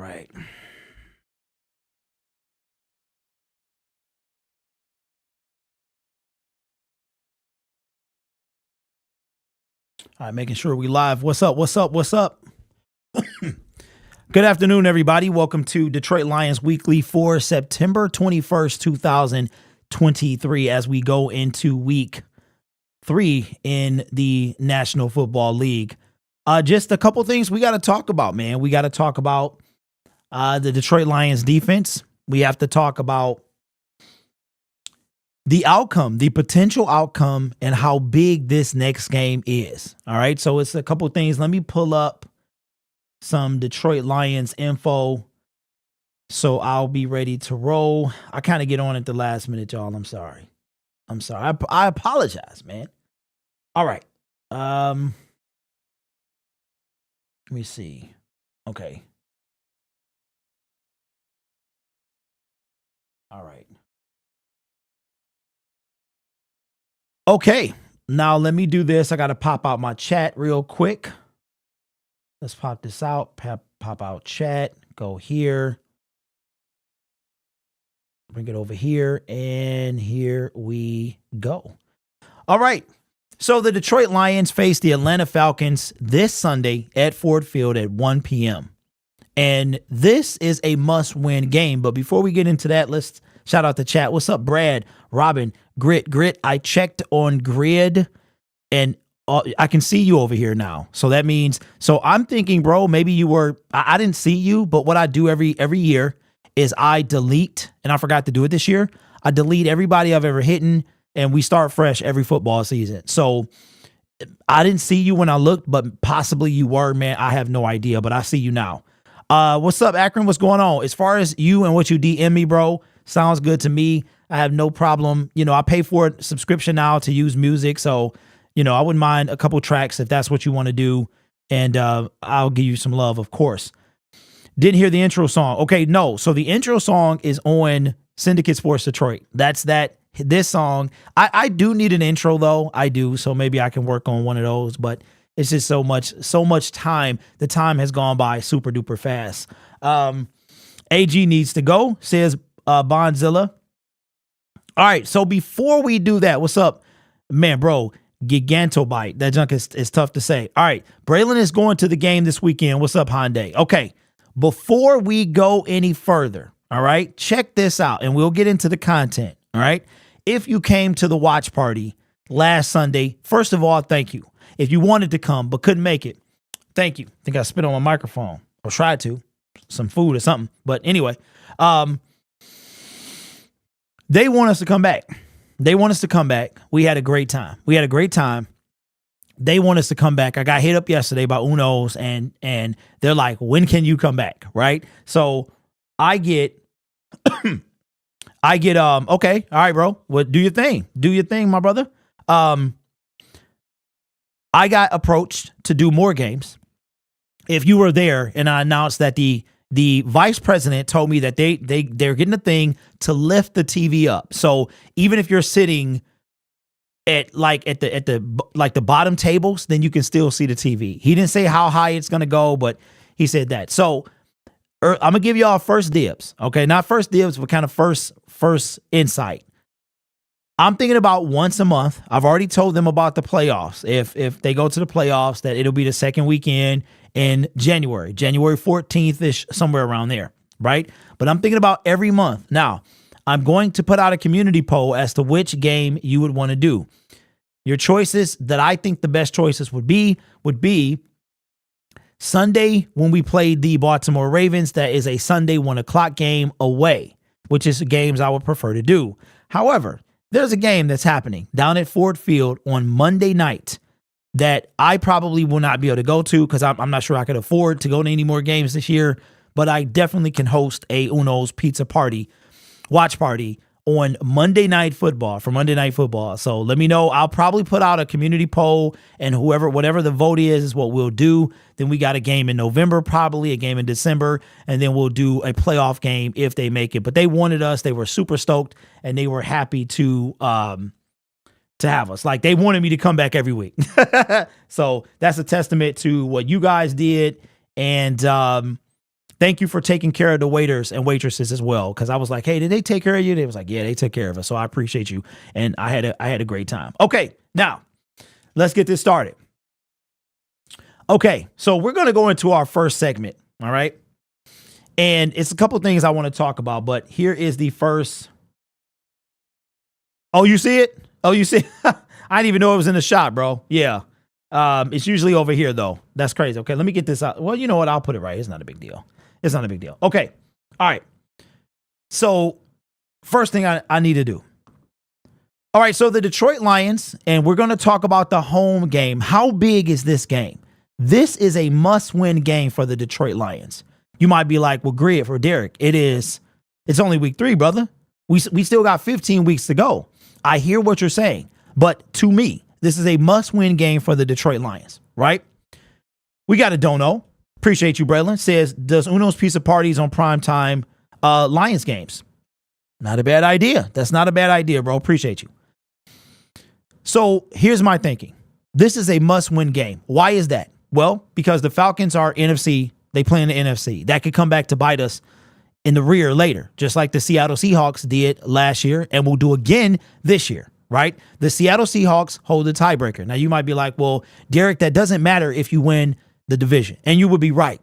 right. All right, making sure we live. What's up? What's up? What's up? Good afternoon, everybody. Welcome to Detroit Lions Weekly for September 21st, 2023, as we go into week 3 in the National Football League. Just a couple things we got to talk about, man. We got to talk about the Detroit Lions defense. We have to talk about the outcome, the potential outcome, and how big this next game is. All right, so it's a couple things. Let me pull up some Detroit Lions info so I'll be ready to roll. I kind of get on at the last minute, y'all. I'm sorry. I apologize, man. All right. Let me see. Okay. All right. Okay. Now let me do this. I got to pop out my chat real quick. Let's pop this out. Pop out chat. Go here. Bring it over here. And here we go. All right. So the Detroit Lions face the Atlanta Falcons this Sunday at Ford Field at 1 p.m. And this is a must-win game. But before we get into that, let's shout out the chat. What's up, Brad, Robin, Grit? I checked on Grid, and I can see you over here now. So that means, so I'm thinking, bro, maybe you were, I didn't see you, but what I do every year is I delete, and I forgot to do it this year. I delete everybody I've ever hit, and we start fresh every football season. So I didn't see you when I looked, but possibly you were, man. I have no idea, but I see you now. What's up, Akron? What's going on? As far as you and what you DM me, bro, sounds good to me. I have no problem. You know, I pay for a subscription now to use music. So, you know, I wouldn't mind a couple tracks if that's what you want to do. And I'll give you some love, of course. Didn't hear the intro song. Okay, no. So the intro song is on Syndicate Sports Detroit. This song. I do need an intro, though. I do. So maybe I can work on one of those. But it's just so much time. The time has gone by super duper fast. AG needs to go, says Bondzilla. All right, so before we do that, what's up, man, bro? Gigantobite. That junk is tough to say. All right, Braylon is going to the game this weekend. What's up, Hyundai? Okay, before we go any further, all right, check this out, and we'll get into the content. All right, if you came to the watch party last Sunday, first of all, thank you. If you wanted to come but couldn't make it, thank you. I think I spit on my microphone or tried to, some food or something. But anyway, they want us to come back. We had a great time. They want us to come back. I got hit up yesterday by Uno's and they're like, when can you come back? Right. So I get, okay. All right, bro. Well, do your thing, my brother. I got approached to do more games. If you were there, and I announced that the vice president told me that they're getting a thing to lift the TV up. So even if you're sitting at the bottom tables, then you can still see the TV. He didn't say how high it's gonna go, but he said that. So I'm gonna give y'all first dibs. Okay, not first dibs, but kind of first insight. I'm thinking about once a month. I've already told them about the playoffs. If they go to the playoffs, that it'll be the second weekend in January 14th-ish, somewhere around there, right? But I'm thinking about every month. Now, I'm going to put out a community poll as to which game you would want to do. Your choices that I think the best choices would be Sunday when we played the Baltimore Ravens. That is a Sunday 1 o'clock game away, which is games I would prefer to do. However, there's a game that's happening down at Ford Field on Monday night that I probably will not be able to go to because I'm not sure I could afford to go to any more games this year, but I definitely can host a Uno's Pizza Party, watch party on Monday Night Football, for Monday Night Football. So let me know. I'll probably put out a community poll, and whatever the vote is what we'll do. Then we got a game in November, probably a game in December, and then we'll do a playoff game if they make it. But they wanted us. They were super stoked, and they were happy to have us. Like, they wanted me to come back every week. So that's a testament to what you guys did. And Thank you for taking care of the waiters and waitresses as well. Cause I was like, hey, did they take care of you? They was like, yeah, they took care of us. So I appreciate you. And I had a great time. Okay. Now let's get this started. Okay. So we're going to go into our first segment. All right. And it's a couple things I want to talk about, but here is the first. Oh, you see it? Oh, you see? I didn't even know it was in the shot, bro. Yeah. It's usually over here though. That's crazy. Okay. Let me get this out. Well, you know what? I'll put it right. It's not a big deal. It's not a big deal. Okay. All right. So first thing I need to do. All right. So the Detroit Lions, and we're going to talk about the home game. How big is this game? This is a must-win game for the Detroit Lions. You might be like, well, Griff or Derek, it's only week 3, brother. We still got 15 weeks to go. I hear what you're saying, but to me, this is a must-win game for the Detroit Lions, right? We got a dono. Appreciate you, Braylon. Says, does Uno's Pizza Parties on primetime Lions games? Not a bad idea. That's not a bad idea, bro. Appreciate you. So here's my thinking. This is a must-win game. Why is that? Well, because the Falcons are NFC. They play in the NFC. That could come back to bite us in the rear later, just like the Seattle Seahawks did last year and will do again this year, right? The Seattle Seahawks hold the tiebreaker. Now, you might be like, well, Derek, that doesn't matter if you win the division. And you would be right.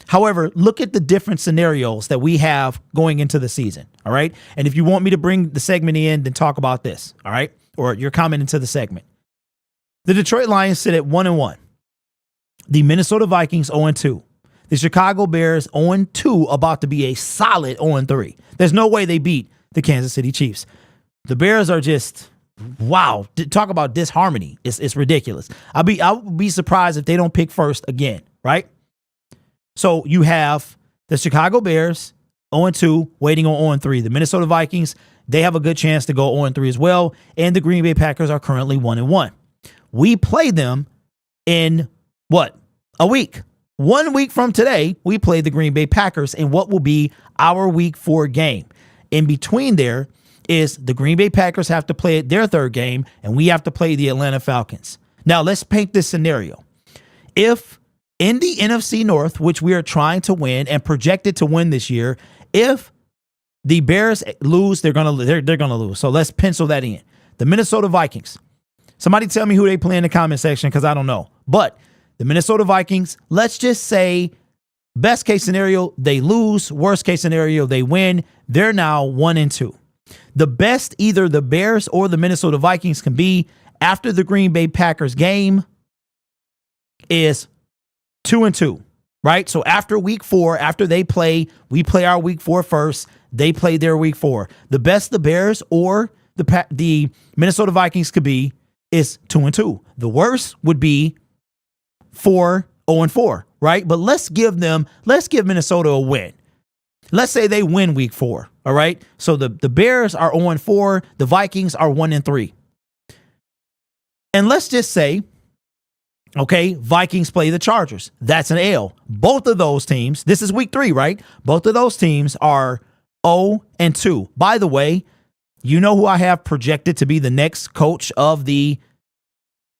However, look at the different scenarios that we have going into the season, all right? And if you want me to bring the segment in, then talk about this, all right? Or your comment into the segment. The Detroit Lions sit at 1-1. The Minnesota Vikings 0-2. The Chicago Bears 0-2, about to be a solid 0-3. There's no way they beat the Kansas City Chiefs. The Bears are just, wow. Talk about disharmony. It's ridiculous. I would be surprised if they don't pick first again, right? So you have the Chicago Bears 0-2, waiting on 0-3. The Minnesota Vikings, they have a good chance to go 0-3 as well. And the Green Bay Packers are currently 1-1. We play them in what? A week. 1 week from today, we play the Green Bay Packers in what will be our week 4 game. In between there is the Green Bay Packers have to play their third game, and we have to play the Atlanta Falcons. Now, let's paint this scenario. If in the NFC North, which we are trying to win and projected to win this year, if the Bears lose, they're gonna lose. So let's pencil that in. The Minnesota Vikings. Somebody tell me who they play in the comment section because I don't know. But the Minnesota Vikings, let's just say best case scenario, they lose. Worst case scenario, they win. They're now 1-2. The best either the Bears or the Minnesota Vikings can be after the Green Bay Packers game is 2-2, right? So after week 4, after they play, we play our week 4 first. They play their week 4. The best the Bears or the Minnesota Vikings could be is 2-2. The worst would be 0-4, right? But let's give Minnesota a win. Let's say they win week 4, all right? So the Bears are 0-4, the Vikings are 1-3. And let's just say, okay, Vikings play the Chargers. That's an L. Both of those teams, this is week 3, right? Both of those teams are 0-2. By the way, you know who I have projected to be the next coach of the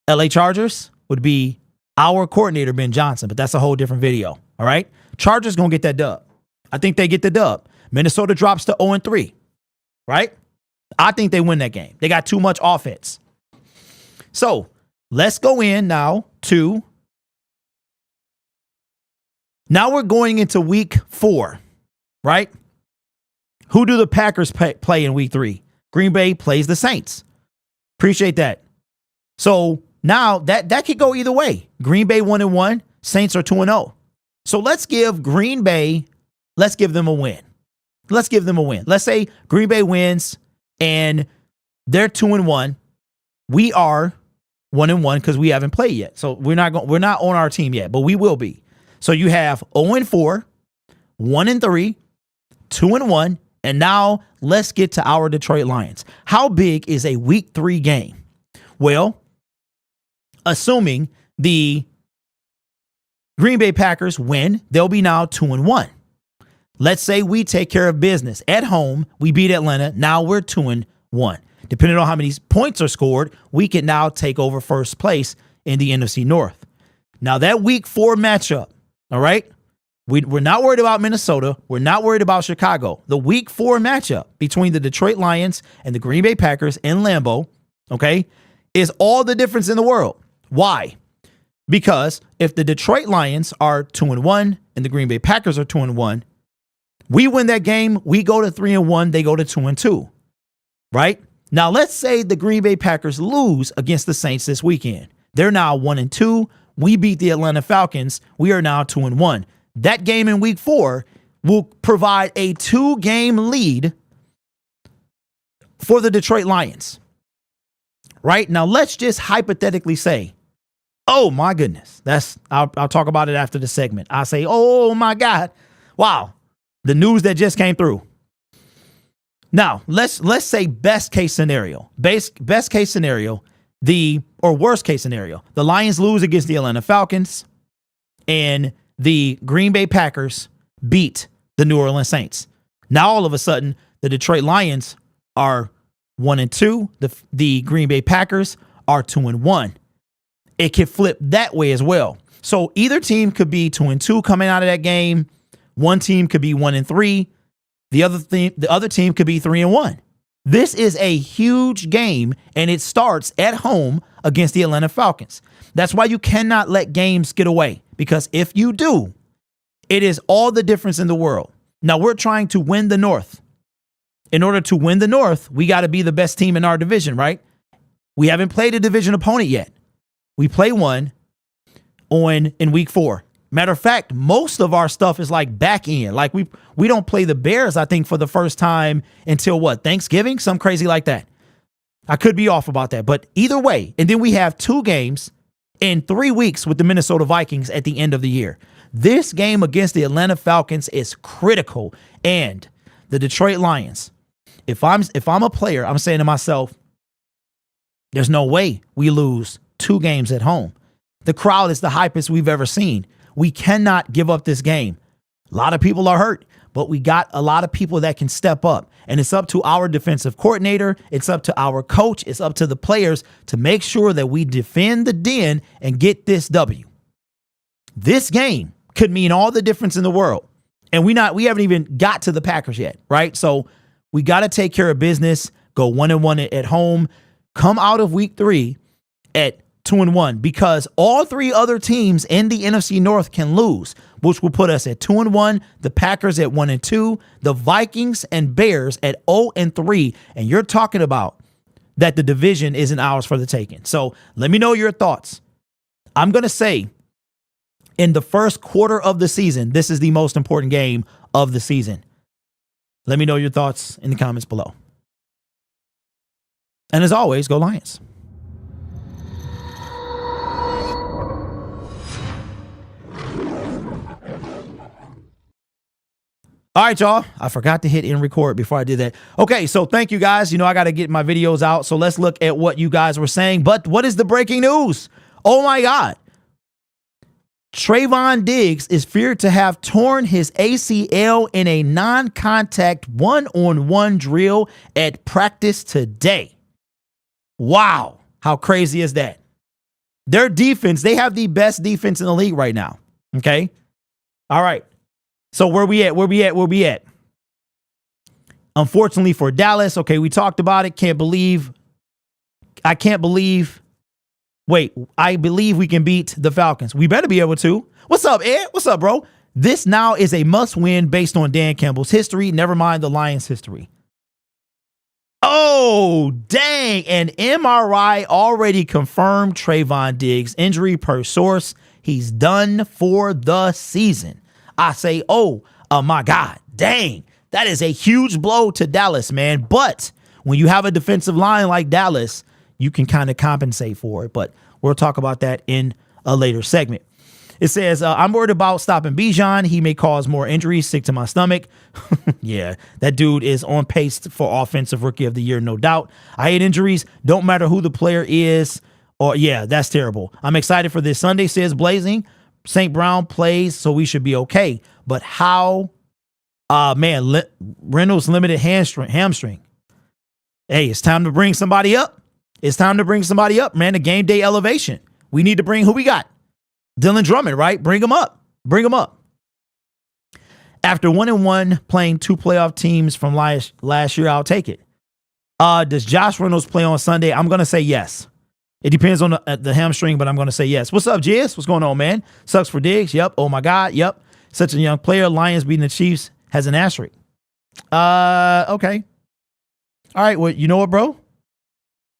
LA Chargers? Would be our coordinator, Ben Johnson, but that's a whole different video, all right? Chargers going to get that dub. I think they get the dub. Minnesota drops to 0-3, right? I think they win that game. They got too much offense. So let's go in now to, now we're going into week 4, right? Who do the Packers play in week 3? Green Bay plays the Saints. Appreciate that. So now that could go either way. Green Bay 1-1, Saints are 2-0. So let's give Green Bay, let's give them a win. Let's give them a win. Let's say Green Bay wins and they're 2-1. We are 1-1 because we haven't played yet. So we're not on our team yet, but we will be. So you have 0-4, 1-3, 2-1, and now let's get to our Detroit Lions. How big is a week 3 game? Well, assuming the Green Bay Packers win, they'll be now 2-1. Let's say we take care of business at home. We beat Atlanta. Now we're 2-1. Depending on how many points are scored, we can now take over first place in the NFC North. Now that week 4 matchup, all right, We're not worried about Minnesota. We're not worried about Chicago. The week 4 matchup between the Detroit Lions and the Green Bay Packers in Lambeau, okay, is all the difference in the world. Why? Because if the Detroit Lions are 2-1 and the Green Bay Packers are 2-1, we win that game, we go to 3-1, they go to 2-2, right? Now, let's say the Green Bay Packers lose against the Saints this weekend. They're now 1-2. We beat the Atlanta Falcons. We are now 2-1. That game in week 4 will provide a 2-game lead for the Detroit Lions. Right? Now, let's just hypothetically say, oh my goodness, I'll talk about it after the segment. I say, oh my God, wow, the news that just came through. Now, let's say best case scenario, best case scenario, worst case scenario, the Lions lose against the Atlanta Falcons and the Green Bay Packers beat the New Orleans Saints. Now, all of a sudden, the Detroit Lions are 1-2. The Green Bay Packers are 2-1. It could flip that way as well. So either team could be 2-2 coming out of that game. One team could be 1-3. The other team could be 3-1. This is a huge game, and it starts at home against the Atlanta Falcons. That's why you cannot let games get away, because if you do, it is all the difference in the world. Now, we're trying to win the North. In order to win the North, we got to be the best team in our division, right? We haven't played a division opponent yet. We play one in week 4. Matter of fact, most of our stuff is like back end. Like we don't play the Bears, I think, for the first time until what? Thanksgiving? Something crazy like that. I could be off about that, but either way. And then we have 2 games in 3 weeks with the Minnesota Vikings at the end of the year. This game against the Atlanta Falcons is critical. And the Detroit Lions, if I'm a player, I'm saying to myself, there's no way we lose 2 games at home. The crowd is the hypest we've ever seen. We cannot give up this game. A lot of people are hurt, but we got a lot of people that can step up. And it's up to our defensive coordinator. It's up to our coach. It's up to the players to make sure that we defend the den and get this W. This game could mean all the difference in the world. And we haven't even got to the Packers yet, right? So we got to take care of business, go 1-1 at home, come out of week 3 at 2-1, because all 3 other teams in the NFC North can lose, which will put us at 2-1, the Packers at 1-2, the Vikings and Bears at 0-3. And you're talking about that the division isn't ours for the taking. So let me know your thoughts. I'm going to say in the first quarter of the season, this is the most important game of the season. Let me know your thoughts in the comments below. And as always, go Lions. All right, y'all. I forgot to hit end record before I did that. Okay, so thank you guys. You know, I got to get my videos out. So let's look at what you guys were saying. But what is the breaking news? Oh, my God. Trayvon Diggs is feared to have torn his ACL in a non-contact one-on-one drill at practice today. Wow. How crazy is that? Their defense, they have the best defense in the league right now. Okay. All right. So where we at? Unfortunately for Dallas, okay, we talked about it. I believe we can beat the Falcons. We better be able to. What's up, Ed? What's up, bro? This now is a must-win based on Dan Campbell's history. Never mind the Lions' history. Oh, dang. An MRI already confirmed Trayvon Diggs' injury per source. He's done for the season. I say, oh my God, dang. That is a huge blow to Dallas, man. But when you have a defensive line like Dallas, you can kind of compensate for it. But we'll talk about that in a later segment. It says, I'm worried about stopping Bijan. He may cause more injuries. Sick to my stomach. Yeah, that dude is on pace for offensive rookie of the year, no doubt. I hate injuries. Don't matter who the player is. Or yeah, that's terrible. I'm excited for this Sunday, says Blazing. St. Brown plays, so we should be okay. But how? Reynolds limited hamstring. Hey, it's time to bring somebody up. It's time to bring somebody up, man. The game day elevation. We need to bring who we got. Dylan Drummond, right? Bring him up. After 1-1 playing 2 playoff teams from last year, I'll take it. Does Josh Reynolds play on Sunday? I'm going to say yes. It depends on the hamstring, but I'm going to say yes. What's up, Jizz? What's going on, man? Sucks for Diggs. Yep. Oh, my God. Yep. Such a young player. Lions beating the Chiefs has an asterisk. Okay. All right. Well, you know what, bro?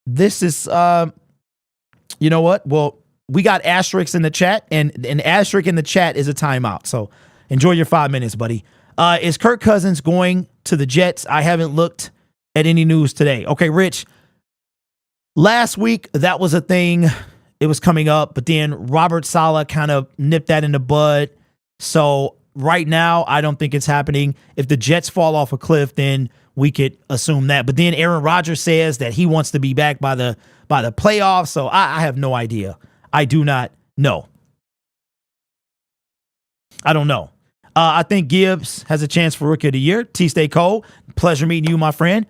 This is, you know what? Well, we got asterisks in the chat, and an asterisk in the chat is a timeout. So enjoy your 5 minutes, buddy. Is Kirk Cousins going to the Jets? I haven't looked at any news today. Okay, Rich. Last week, that was a thing. It was coming up, but then Robert Saleh kind of nipped that in the bud. So right now, I don't think it's happening. If the Jets fall off a cliff, then we could assume that. But then Aaron Rodgers says that he wants to be back by the playoffs. So I have no idea. I do not know. I don't know. I think Gibbs has a chance for Rookie of the Year. T-Stay Cole, pleasure meeting you, my friend.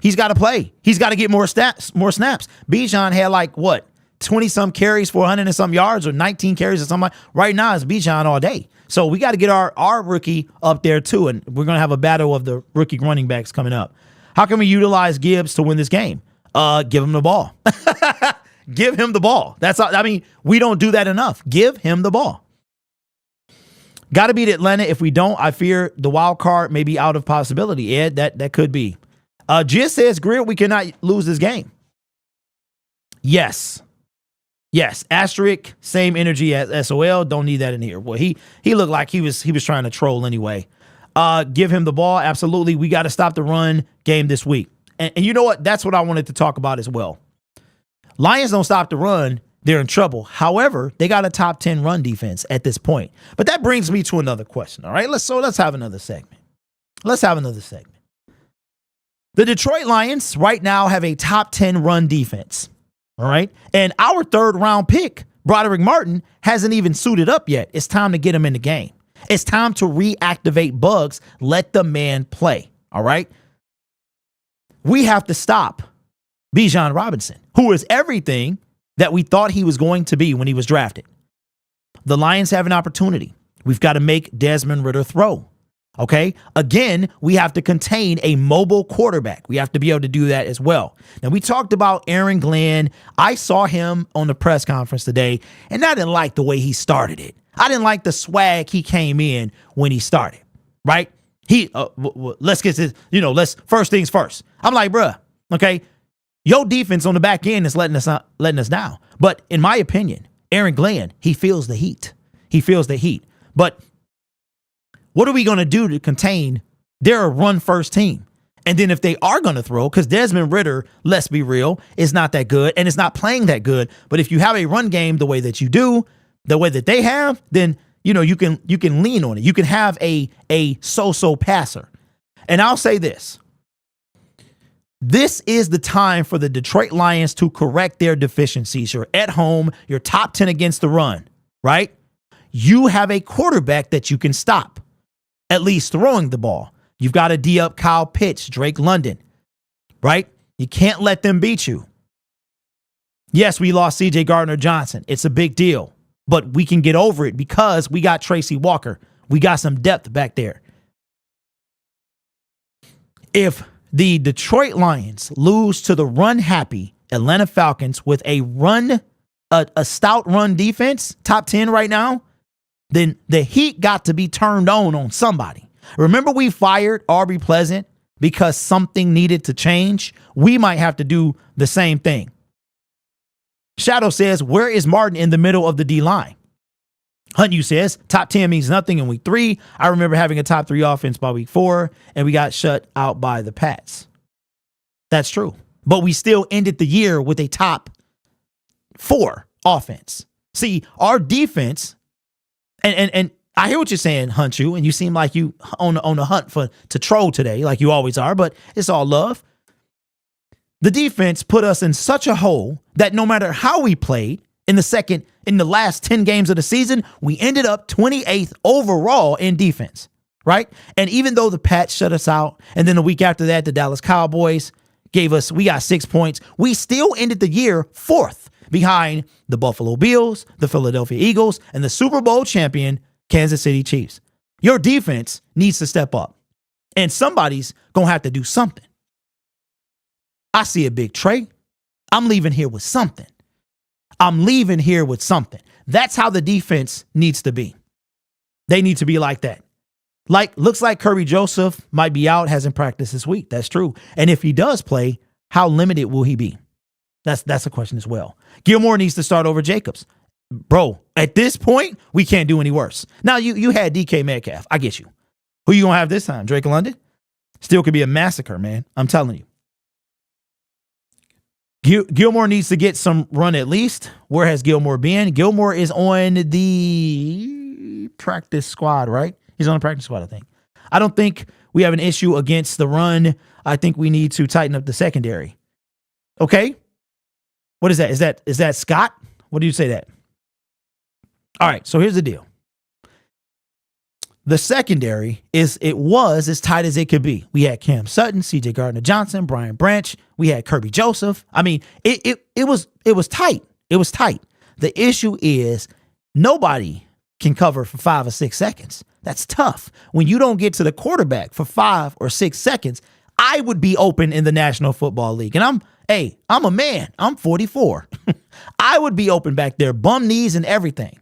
He's got to play. He's got to get more snaps. Bijan had like, what, 20-some carries for 100 and some yards, or 19 carries or something. Right now, it's Bijan all day. So we got to get our rookie up there, too, and we're going to have a battle of the rookie running backs coming up. How can we utilize Gibbs to win this game? Give him the ball. Give him the ball. That's all. I mean, we don't do that enough. Give him the ball. Got to beat Atlanta. If we don't, I fear the wild card may be out of possibility. Ed, that could be. Jizz says, Greer, we cannot lose this game. Yes. Asterisk, same energy as SOL. Don't need that in here. Well, he looked like he was trying to troll anyway. Give him the ball. Absolutely. We got to stop the run game this week. And you know what? That's what I wanted to talk about as well. Lions don't stop the run, they're in trouble. However, they got a top 10 run defense at this point. But that brings me to another question. All right, let's have another segment. The Detroit Lions right now have a top 10 run defense. All right. And our 3rd round pick, Broderick Martin, hasn't even suited up yet. It's time to get him in the game. It's time to reactivate Bugs. Let the man play. All right. We have to stop Bijan Robinson, who is everything that we thought he was going to be when he was drafted. The Lions have an opportunity. We've got to make Desmond Ridder throw. Okay. Again, we have to contain a mobile quarterback. We have to be able to do that as well. Now, we talked about Aaron Glenn. I saw him on the press conference today, and I didn't like the way he started it. I didn't like the swag he came in when he started, right? Let's get this, let's first things first. I'm like, bruh, okay, your defense on the back end is letting us down. But in my opinion, Aaron Glenn, he feels the heat. But what are we going to do to contain their run-first team? And then if they are going to throw, because Desmond Ridder, let's be real, is not that good and is not playing that good. But if you have a run game the way that you do, the way that they have, then you can lean on it. You can have a so-so passer. And I'll say this. This is the time for the Detroit Lions to correct their deficiencies. You're at home. You're top 10 against the run, right? You have a quarterback that you can stop, at least throwing the ball. You've got to D up Kyle Pitts, Drake London, right? You can't let them beat you. Yes, we lost C.J. Gardner-Johnson. It's a big deal, but we can get over it because we got Tracy Walker. We got some depth back there. If the Detroit Lions lose to the run-happy Atlanta Falcons with a stout run defense, top 10 right now, then the heat got to be turned on somebody. Remember we fired Aubrey Pleasant because something needed to change? We might have to do the same thing. Shadow says, where is Martin in the middle of the D-line? Hunyu says, top 10 means nothing in week 3. I remember having a top 3 offense by week 4, and we got shut out by the Pats. That's true. But we still ended the year with a top 4 offense. See, our defense, and I hear what you're saying, Hunchu, and you seem like you on the hunt to troll today, like you always are, but it's all love. The defense put us in such a hole that no matter how we played in the last 10 games of the season, we ended up 28th overall in defense, right? And even though the Pats shut us out, and then the week after that, the Dallas Cowboys we got 6 points, we still ended the year 4th behind the Buffalo Bills, the Philadelphia Eagles, and the Super Bowl champion Kansas City Chiefs. Your defense needs to step up. And somebody's going to have to do something. I see a big Trey. I'm leaving here with something. That's how the defense needs to be. They need to be like that. Looks like Kirby Joseph might be out, hasn't practiced this week. That's true. And if he does play, how limited will he be? That's a question as well. Gilmore needs to start over Jacobs. Bro, at this point, we can't do any worse. Now, you had DK Metcalf. I get you. Who you going to have this time? Drake London? Still could be a massacre, man. I'm telling you. Gilmore needs to get some run at least. Where has Gilmore been? Gilmore is on the practice squad, right? He's on the practice squad, I think. I don't think we have an issue against the run. I think we need to tighten up the secondary. Okay? What is that? Is that Scott? What do you say that? All right, so here's the deal. The secondary was as tight as it could be. We had Cam Sutton, CJ Gardner-Johnson, Brian Branch. We had Kirby Joseph. I mean, it was tight. It was tight. The issue is nobody can cover for 5 or 6 seconds. That's tough. When you don't get to the quarterback for 5 or 6 seconds, I would be open in the National Football League. And I'm a man. I'm 44. I would be open back there, bum knees and everything.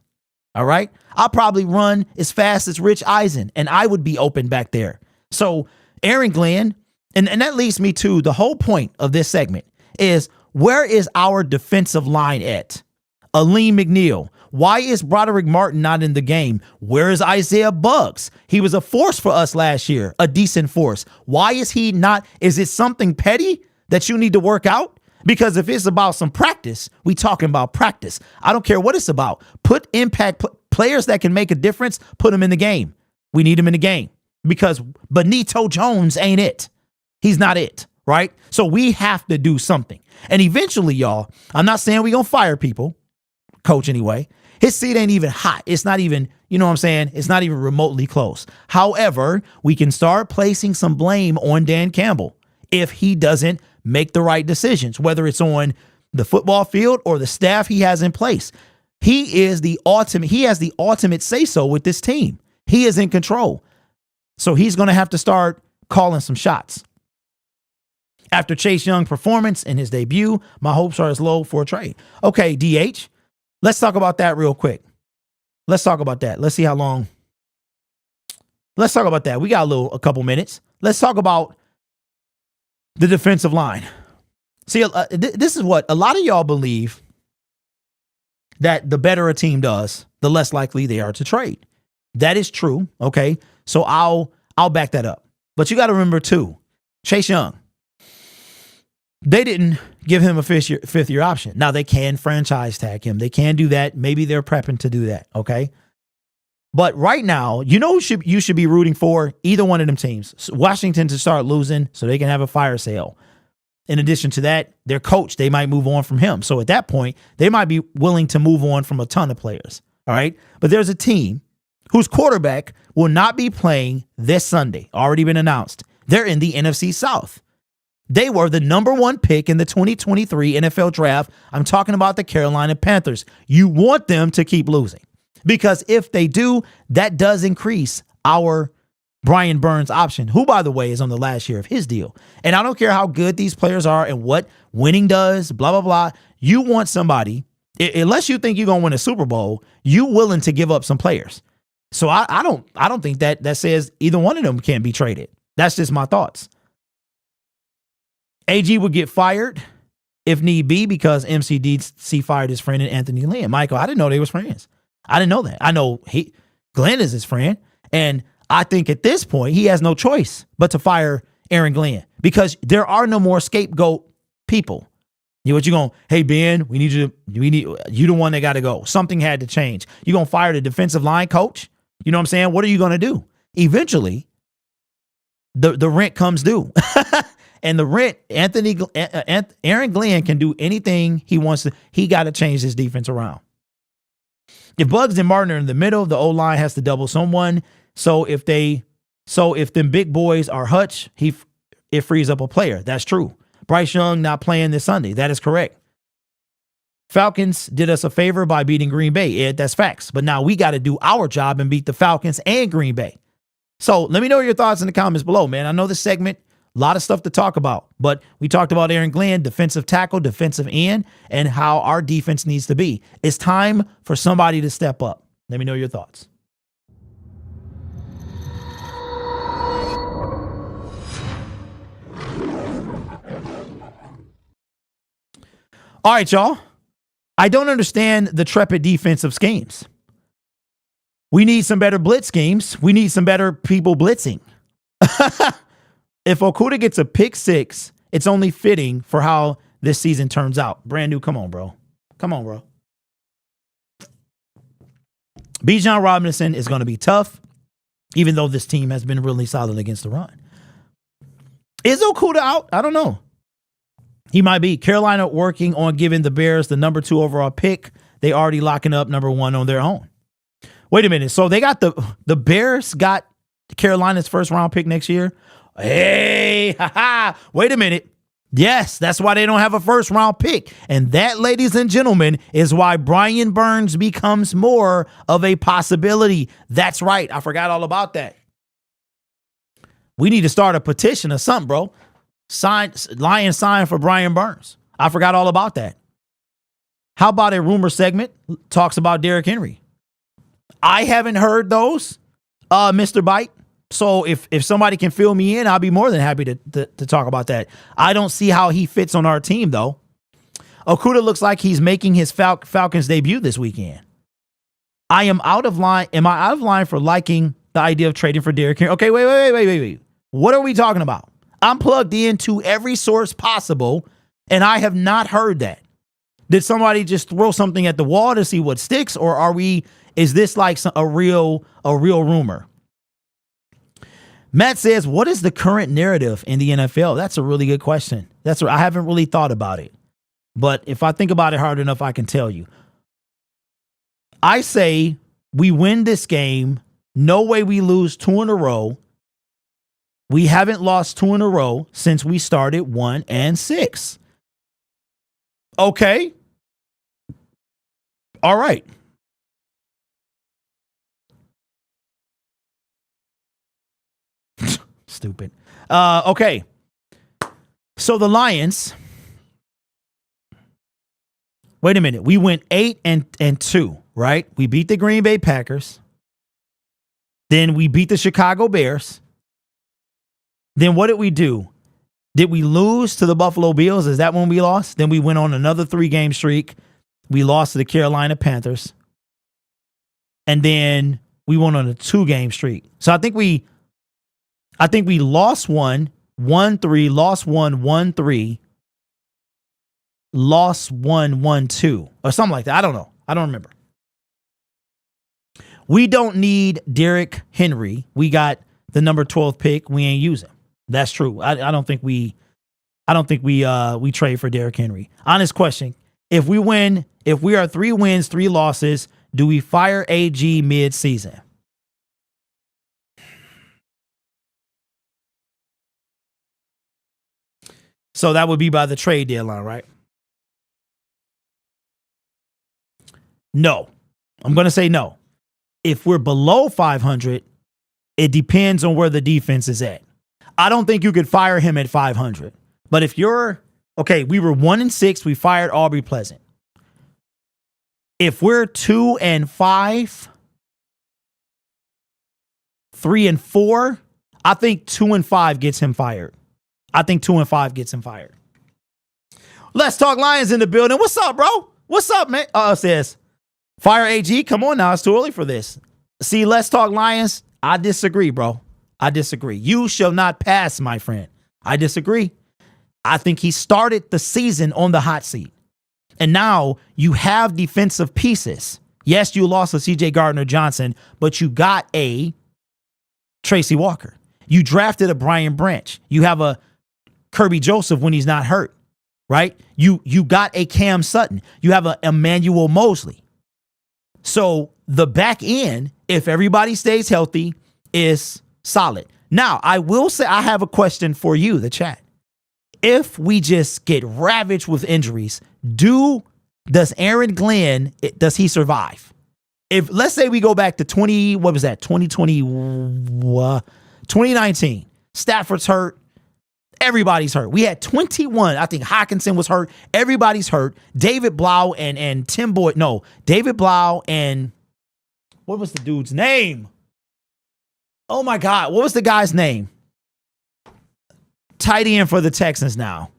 All right. I'll probably run as fast as Rich Eisen, and I would be open back there. So Aaron Glenn, and that leads me to the whole point of this segment is, where is our defensive line at? Aleem McNeil. Why is Broderick Martin not in the game? Where is Isaiah Buggs? He was a force for us last year, a decent force. Why is he not? Is it something petty that you need to work out? Because if it's about some practice, we talking about practice. I don't care what it's about. Put impact players that can make a difference, put them in the game. We need them in the game because Benito Jones ain't it. He's not it, right? So we have to do something. And eventually, y'all, I'm not saying we're going to fire people, coach anyway. His seat ain't even hot. It's not even, you know what I'm saying? It's not even remotely close. However, we can start placing some blame on Dan Campbell if he doesn't make the right decisions, whether it's on the football field or the staff he has in place. He has the ultimate say-so with this team. He is in control. So he's going to have to start calling some shots. After Chase Young's performance in his debut, my hopes are as low for a trade. Okay, DH, let's talk about that real quick. Let's talk about that. Let's see how long. Let's talk about that. We got a couple minutes. Let's talk about the defensive line. See, this is what a lot of y'all believe, that the better a team does, the less likely they are to trade. That is true. Okay. So I'll back that up. But you got to remember too, Chase Young, they didn't give him a fifth year option. Now they can franchise tag him. They can do that. Maybe they're prepping to do that. Okay. But right now, you know who you should be rooting for? Either one of them teams. Washington to start losing so they can have a fire sale. In addition to that, their coach, they might move on from him. So at that point, they might be willing to move on from a ton of players. All right. But there's a team whose quarterback will not be playing this Sunday. Already been announced. They're in the NFC South. They were the number 1 pick in the 2023 NFL draft. I'm talking about the Carolina Panthers. You want them to keep losing. Because if they do, that does increase our Brian Burns option, who, by the way, is on the last year of his deal. And I don't care how good these players are and what winning does, blah, blah, blah. You want somebody, unless you think you're going to win a Super Bowl, you willing to give up some players. So I don't think that says either one of them can't be traded. That's just my thoughts. AG would get fired if need be because MCDC fired his friend Anthony Lynn. Michael, I didn't know they was friends. I didn't know that. I know Glenn is his friend. And I think at this point, he has no choice but to fire Aaron Glenn because there are no more scapegoat people. You know what you going, hey, Ben, you the one that got to go. Something had to change. You going to fire the defensive line coach? You know what I'm saying? What are you going to do? Eventually, the rent comes due. And the rent, Aaron Glenn can do anything he wants to. He got to change his defense around. If Buggs and Martin are in the middle, the O-line has to double someone. So if them big boys are Hutch, it frees up a player. That's true. Bryce Young not playing this Sunday. That is correct. Falcons did us a favor by beating Green Bay. Ed, that's facts. But now we got to do our job and beat the Falcons and Green Bay. So let me know your thoughts in the comments below, man. I know this segment, a lot of stuff to talk about, but we talked about Aaron Glenn, defensive tackle, defensive end, and how our defense needs to be. It's time for somebody to step up. Let me know your thoughts. All right, y'all. I don't understand the trepid defensive schemes. We need some better blitz schemes. We need some better people blitzing. If Okudah gets a pick six, it's only fitting for how this season turns out. Brand new, come on, bro. Come on, bro. Bijan Robinson is going to be tough, even though this team has been really solid against the run. Is Okudah out? I don't know. He might be. Carolina working on giving the Bears the number 2 overall pick. They already locking up number 1 on their own. Wait a minute. So they got the Bears got Carolina's first round pick next year. Hey, wait a minute. Yes, that's why they don't have a first round pick. And that, ladies and gentlemen, is why Brian Burns becomes more of a possibility. That's right. I forgot all about that. We need to start a petition or something, bro. Lions sign for Brian Burns. I forgot all about that. How about a rumor segment talks about Derrick Henry? I haven't heard those, Mr. Bite. So if somebody can fill me in, I'll be more than happy to talk about that. I don't see how he fits on our team, though. Okudah looks like he's making his Falcons debut this weekend. I am out of line. Am I out of line for liking the idea of trading for Derrick Henry? Okay, wait. What are we talking about? I'm plugged into every source possible, and I have not heard that. Did somebody just throw something at the wall to see what sticks, or is this like a real rumor? Matt says, what is the current narrative in the NFL? That's a really good question. I haven't really thought about it. But if I think about it hard enough, I can tell you. I say we win this game. No way we lose 2 in a row. We haven't lost 2 in a row since we started 1-6. Okay. All right. Stupid. Okay. So the Lions. Wait a minute. We went 8-2, right? We beat the Green Bay Packers. Then we beat the Chicago Bears. Then what did we do? Did we lose to the Buffalo Bills? Is that when we lost? Then we went on another 3-game streak. We lost to the Carolina Panthers. And then we went on a 2-game streak. So I think we lost 1, won 3, lost 1, won 3, lost 1, won 2, or something like that. I don't know. I don't remember. We don't need Derrick Henry. We got the number 12 pick. We ain't using. That's true. I don't think we trade for Derrick Henry. Honest question. If we are 3 wins, 3 losses, do we fire AG mid-season? So that would be by the trade deadline, right? No. I'm going to say no. If we're below 500, it depends on where the defense is at. I don't think you could fire him at 500. But if you're, okay, we were 1-6, we fired Aubrey Pleasant. If we're 2-5, 3-4, I think 2-5 gets him fired. I think 2-5 gets him fired. Let's Talk Lions in the building. What's up, bro? What's up, man? Says, fire AG. Come on now. It's too early for this. See, Let's Talk Lions. I disagree, bro. I disagree. You shall not pass, my friend. I disagree. I think he started the season on the hot seat. And now you have defensive pieces. Yes, you lost a CJ Gardner-Johnson, but you got a Tracy Walker. You drafted a Brian Branch. You have a Kirby Joseph when he's not hurt, right? You got a Cam Sutton. You have a Emmanuel Mosley. So the back end, if everybody stays healthy, is solid. Now, I will say I have a question for you, the chat. If we just get ravaged with injuries, does Aaron Glenn, does he survive? if let's say we go back to 2019, Stafford's hurt. Everybody's hurt. We had 21. I think Hawkinson was hurt. Everybody's hurt. David Blau and Tim Boyd. No, David Blau and what was the dude's name? Oh my God. What was the guy's name? Tight end for the Texans now.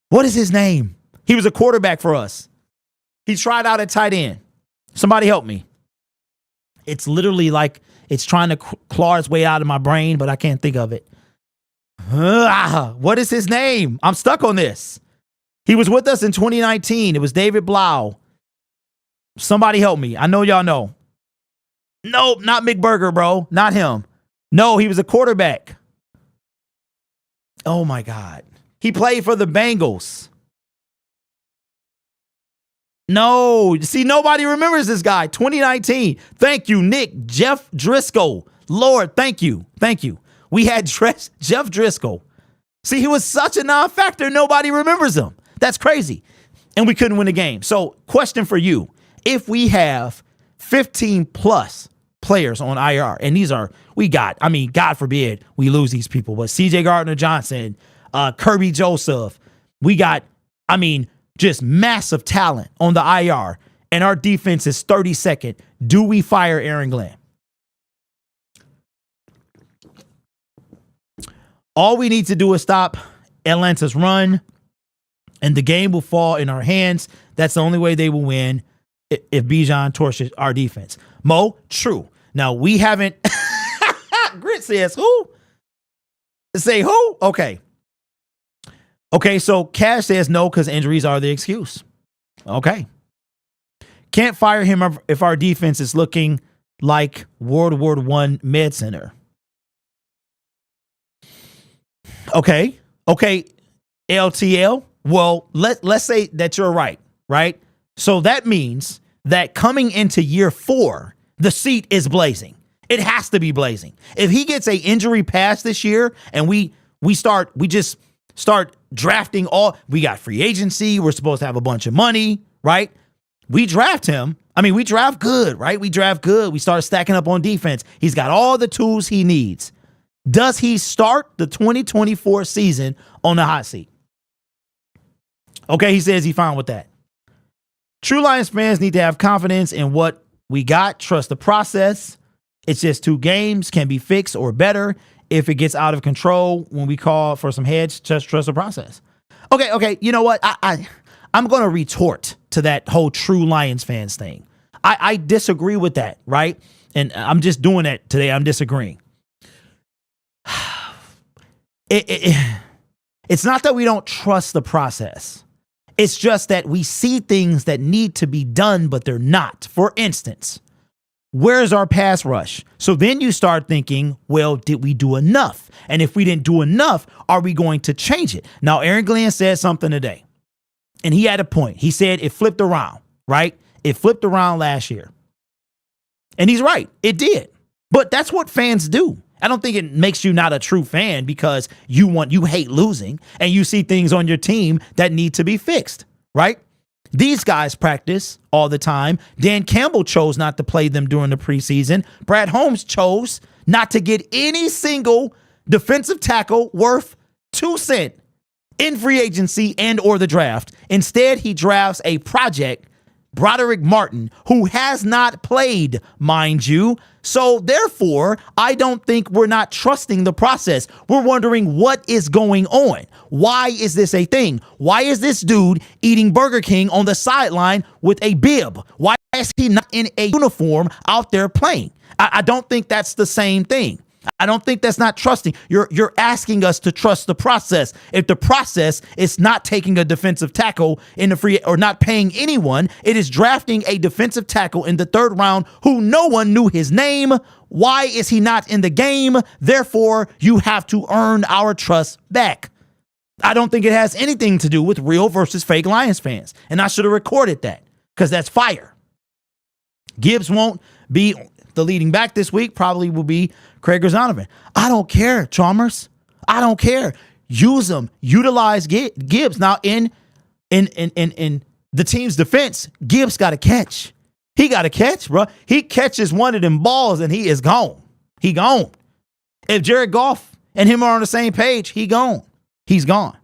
What is his name? He was a quarterback for us. He tried out at tight end. Somebody help me. It's literally like it's trying to claw its way out of my brain, but I can't think of it. What is his name? I'm stuck on this. He was with us in 2019. It was David Blau. Somebody help me. I know y'all know. Nope, not McBurger, bro. Not him. No, he was a quarterback. Oh, my God. He played for the Bengals. No. See, nobody remembers this guy. 2019. Thank you, Nick. Jeff Driscoll. Lord, thank you. Thank you. We had Jeff Driscoll. See, he was such a non-factor, nobody remembers him. That's crazy. And we couldn't win a game. So, question for you. If we have 15 plus players on IR, and these are, God forbid we lose these people, but CJ Gardner-Johnson, Kirby Joseph, we got, just massive talent on the IR, and our defense is 32nd. Do we fire Aaron Glenn? All we need to do is stop Atlanta's run, and the game will fall in our hands. That's the only way they will win if Bijan torches our defense. Mo, true. Now, we haven't... Grit says, who? Say who? Okay. Okay, so Cash says no because injuries are the excuse. Okay. Can't fire him if our defense is looking like World War I med center. Okay. LTL. Well, let's say that you're right? So that means that coming into year 4, the seat is blazing. It has to be blazing. If he gets a injury pass this year and we just start drafting we got free agency. We're supposed to have a bunch of money, right? We draft him. We draft good, right? We draft good. We start stacking up on defense. He's got all the tools he needs. Does he start the 2024 season on the hot seat? Okay, he says he's fine with that. True Lions fans need to have confidence in what we got. Trust the process. It's just 2 games, can be fixed or better. If it gets out of control when we call for some heads, just trust the process. Okay. You know what? I'm going to retort to that whole True Lions fans thing. I disagree with that, right? And I'm just doing that today. I'm disagreeing. It's not that we don't trust the process. It's just that we see things that need to be done, but they're not. For instance, where's our pass rush? So then you start thinking, well, did we do enough? And if we didn't do enough, are we going to change it? Now, Aaron Glenn said something today, and he had a point. He said it flipped around, right? It flipped around last year. And he's right. It did. But that's what fans do. I don't think it makes you not a true fan because you hate losing and you see things on your team that need to be fixed, right? These guys practice all the time. Dan Campbell chose not to play them during the preseason. Brad Holmes chose not to get any single defensive tackle worth 2 cents in free agency and or the draft. Instead, he drafts a project, Broderick Martin, who has not played, mind you. So therefore, I don't think we're not trusting the process. We're wondering what is going on. Why is this a thing? Why is this dude eating Burger King on the sideline with a bib? Why is he not in a uniform out there playing? I don't think that's the same thing. I don't think that's not trusting. You're asking us to trust the process. If the process is not taking a defensive tackle in the free or not paying anyone, it is drafting a defensive tackle in the 3rd round who no one knew his name. Why is he not in the game? Therefore, you have to earn our trust back. I don't think it has anything to do with real versus fake Lions fans. And I should have recorded that because that's fire. Gibbs won't be the leading back this week, probably will be Craig Grzanovic. I don't care, Chalmers. I don't care. Use them. Utilize Gibbs. Now, in the team's defense, Gibbs got to catch. He got to catch, bro. He catches one of them balls and he is gone. He gone. If Jared Goff and him are on the same page, he gone. He's gone.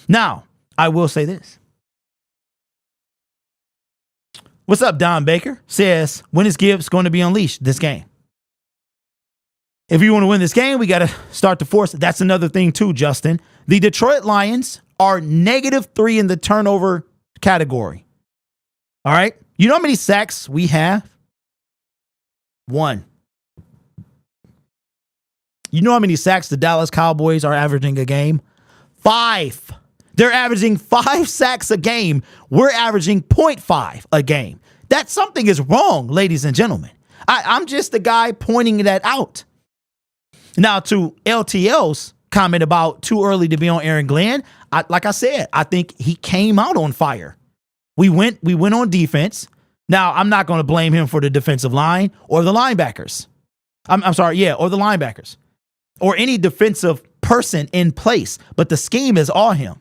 Now, I will say this. What's up, Don Baker? Says, when is Gibbs going to be unleashed this game? If you want to win this game, we got to start to force it. That's another thing too, Justin. The Detroit Lions are -3 in the turnover category. All right. You know how many sacks we have? 1. You know how many sacks the Dallas Cowboys are averaging a game? 5. They're averaging 5 sacks a game. We're averaging 0.5 a game. That something is wrong, ladies and gentlemen. I'm just the guy pointing that out. Now, to LTL's comment about too early to be on Aaron Glenn, like I said, I think he came out on fire. We went on defense. Now, I'm not going to blame him for the defensive line or the linebackers. I'm sorry, yeah, or the linebackers. Or any defensive person in place. But the scheme is all him.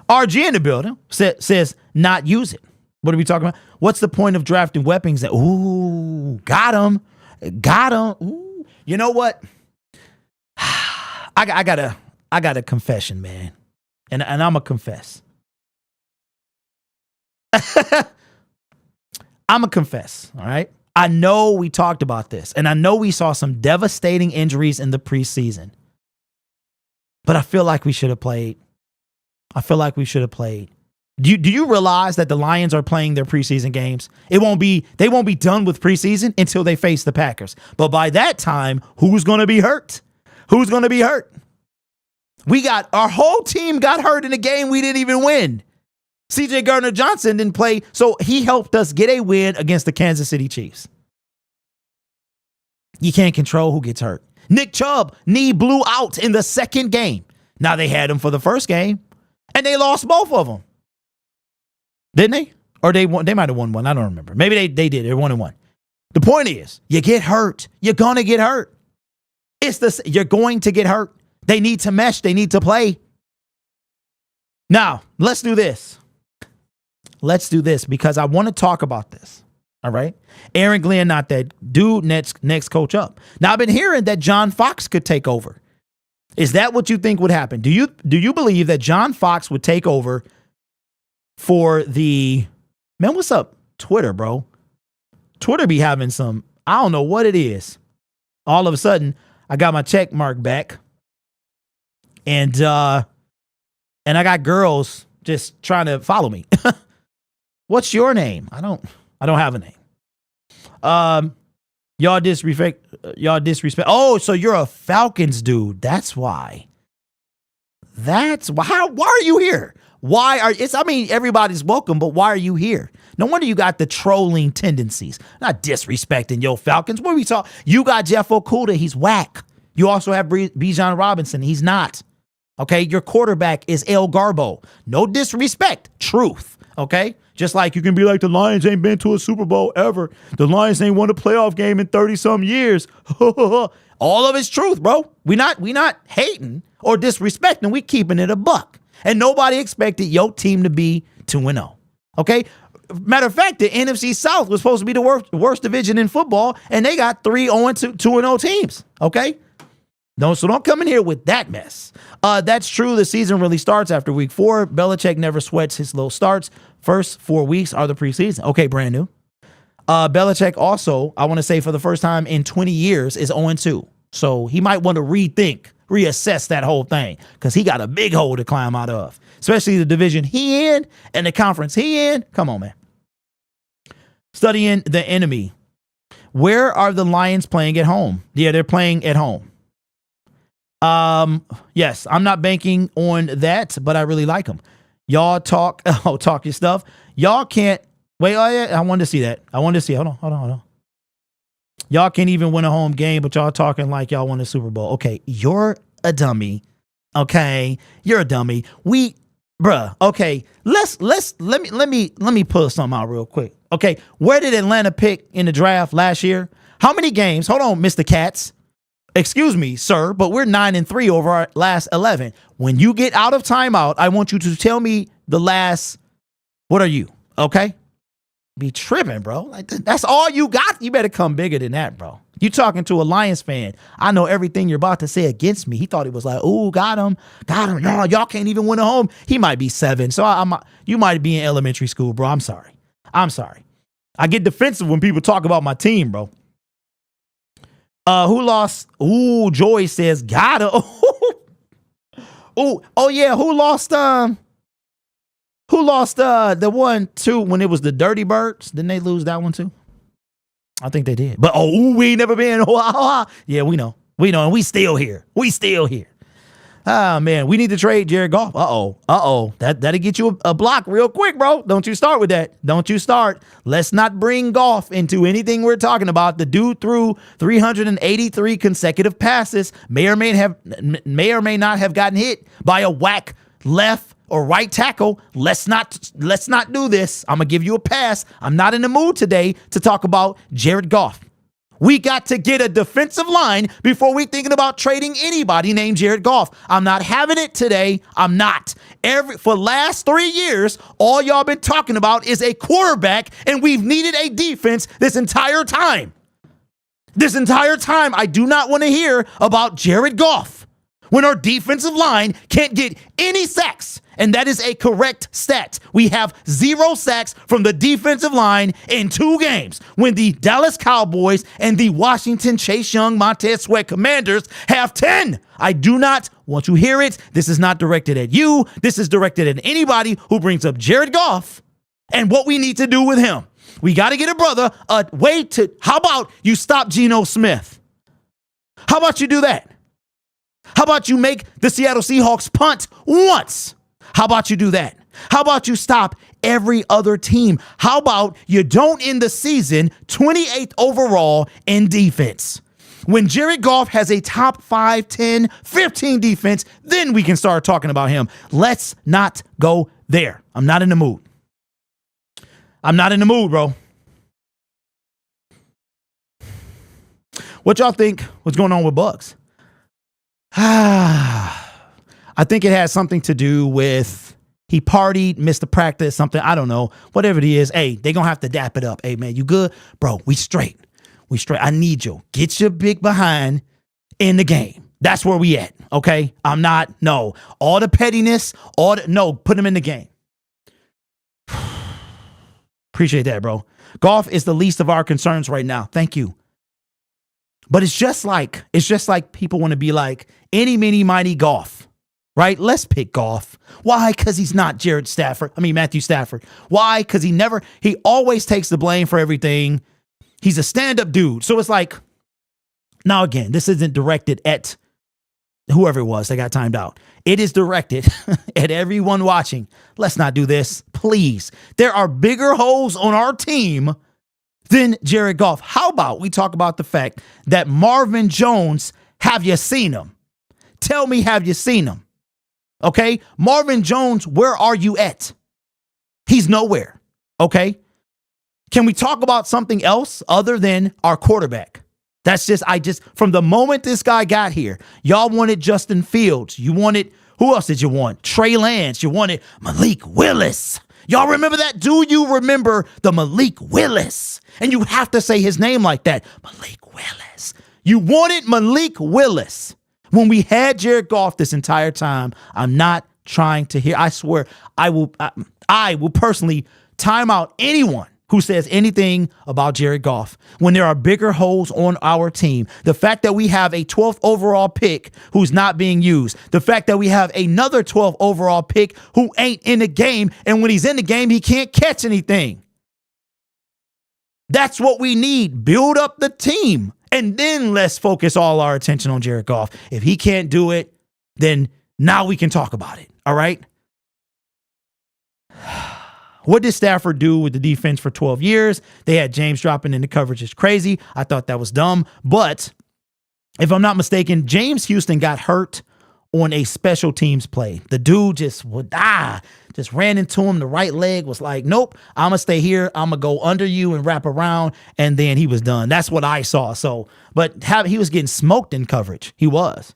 RG in the building says not use it. What are we talking about? What's the point of drafting weapons that, ooh, got him. Ooh. You know what? I got a confession, man. And I'm going to confess. I'm going to confess, all right? I know we talked about this, and I know we saw some devastating injuries in the preseason. But I feel like we should have played. Do you realize that the Lions are playing their preseason games? They won't be done with preseason until they face the Packers. But by that time, who's going to be hurt? Who's going to be hurt? Our whole team got hurt in a game we didn't even win. CJ Gardner-Johnson didn't play, so he helped us get a win against the Kansas City Chiefs. You can't control who gets hurt. Nick Chubb, knee blew out in the second game. Now they had him for the first game, and they lost both of them. Didn't they? Or they might have won one. I don't remember. Maybe they did. They 1-1. The point is, you get hurt. You're going to get hurt. You're going to get hurt. They need to mesh. They need to play. Now, let's do this. Let's do this because I want to talk about this. All right. Aaron Glenn, not that dude, next coach up. Now, I've been hearing that John Fox could take over. Is that what you think would happen? Do you believe that John Fox would take over for the, man, what's up? Twitter, bro. Twitter be having some, I don't know what it is. All of a sudden, I got my check mark back. And I got girls just trying to follow me. What's your name? I don't have a name. Y'all disrespect. Oh, so you're a Falcons dude. That's why. Why are you here? Everybody's welcome, but why are you here? No wonder you got the trolling tendencies. Not disrespecting your Falcons. What are we talking? You got Jeff Okudah. He's whack. You also have Bijan Robinson. He's not. Okay. Your quarterback is El Garbo. No disrespect. Truth. Okay. Just like you can be like, the Lions ain't been to a Super Bowl ever. The Lions ain't won a playoff game in 30-some years. All of it's truth, bro. We not hating or disrespecting. We keeping it a buck. And nobody expected your team to be 2-0. Okay? Matter of fact, the NFC South was supposed to be the worst division in football, and they got 3 2-0 teams. Okay? So don't come in here with that mess. That's true. The season really starts after week 4. Belichick never sweats his little starts. First 4 weeks are the preseason. Okay, brand new. Belichick also, I want to say for the first time in 20 years, is 0-2. So he might want to reassess that whole thing because he got a big hole to climb out of, especially the division he in and the conference he in. Come on, man. Studying the enemy. Where are the Lions playing at home? Yeah, they're playing at home. Yes, I'm not banking on that, but I really like them. Y'all talk your stuff. Y'all can't wait. Oh yeah, I wanted to see that. Hold on. Y'all can't even win a home game, but y'all talking like y'all won a Super Bowl. Okay, you're a dummy. Okay, you're a dummy. Okay, let me pull something out real quick. Okay, where did Atlanta pick in the draft last year? How many games? Hold on, Mr. Katz. Excuse me, sir, but we're 9-3 over our last 11. When you get out of timeout, I want you to tell me the last. What are you? Okay. Be tripping, bro. Like that's all you got. You better come bigger than that, bro. You talking to a Lions fan. I know everything you're about to say against me. He thought it was like, ooh, got him. No, y'all can't even win a home. He might be 7. So you might be in elementary school, bro. I'm sorry. I get defensive when people talk about my team, bro. Who lost? Ooh, Joy says, got him. Oh yeah. Who lost the 1-2 when it was the Dirty Birds? Didn't they lose that one too? I think they did. But we ain't never been. Yeah, we know. And we still here. Ah, man, we need to trade Jared Goff. That'll get you a block real quick, bro. Don't you start with that. Don't you start. Let's not bring Goff into anything we're talking about. The dude threw 383 consecutive passes, may or may not have gotten hit by a whack left or right tackle. Let's not do this. I'm gonna give you a pass. I'm not in the mood today to talk about Jared Goff. We got to get a defensive line before we thinking about trading anybody named Jared Goff. I'm not having it today. I'm not. For last 3 years, all y'all been talking about is a quarterback, and we've needed a defense this entire time. I do not want to hear about Jared Goff when our defensive line can't get any sacks. And that is a correct stat. We have 0 sacks from the defensive line in 2 games when the Dallas Cowboys and the Washington Chase Young Montez Sweat Commanders have 10. I do not want to hear it. This is not directed at you. This is directed at anybody who brings up Jared Goff and what we need to do with him. We got to get a way to, how about you stop Geno Smith? How about you do that? How about you make the Seattle Seahawks punt once? How about you do that? How about you stop every other team? How about you don't end the season 28th overall in defense? When Jared Goff has a top 5, 10, 15 defense, then we can start talking about him. Let's not go there. I'm not in the mood. Bro. What y'all think? What's going on with Bugs? I think it has something to do with he partied, missed the practice, something. I don't know. Whatever it is. Hey, they going to have to dap it up. Hey, man, you good? Bro, we straight. I need you. Get your big behind in the game. That's where we at, okay? No. All the pettiness, put him in the game. Appreciate that, bro. Goff is the least of our concerns right now. Thank you. But it's just like people want to be like, any, mini, mighty Goff. Right? Let's pick Goff. Why? Because he's not Matthew Stafford. Why? Because he always takes the blame for everything. He's a stand-up dude. So it's like, now again, this isn't directed at whoever it was that got timed out. It is directed at everyone watching. Let's not do this, please. There are bigger holes on our team than Jared Goff. How about we talk about the fact that Marvin Jones, have you seen him? Tell me, have you seen him? Okay, Marvin Jones, where are you at? He's nowhere. Okay, can we talk about something else other than our quarterback? From the moment this guy got here, y'all wanted Justin Fields. You wanted, who else did you want? Trey Lance. You wanted Malik Willis. Y'all remember that? Do you remember the Malik Willis? And you have to say his name like that. Malik Willis. You wanted Malik Willis. When we had Jared Goff this entire time, I'm not trying to hear. I swear, I will personally time out anyone who says anything about Jared Goff when there are bigger holes on our team. The fact that we have a 12th overall pick who's not being used. The fact that we have another 12th overall pick who ain't in the game, and when he's in the game, he can't catch anything. That's what we need. Build up the team. And then let's focus all our attention on Jared Goff. If he can't do it, then now we can talk about it. All right? What did Stafford do with the defense for 12 years? They had James dropping in the coverage. It's crazy. I thought that was dumb. But if I'm not mistaken, James Houston got hurt on a special teams play. The dude just ran into him. The right leg was like, nope, I'm going to stay here. I'm going to go under you and wrap around. And then he was done. That's what I saw. But he was getting smoked in coverage. He was.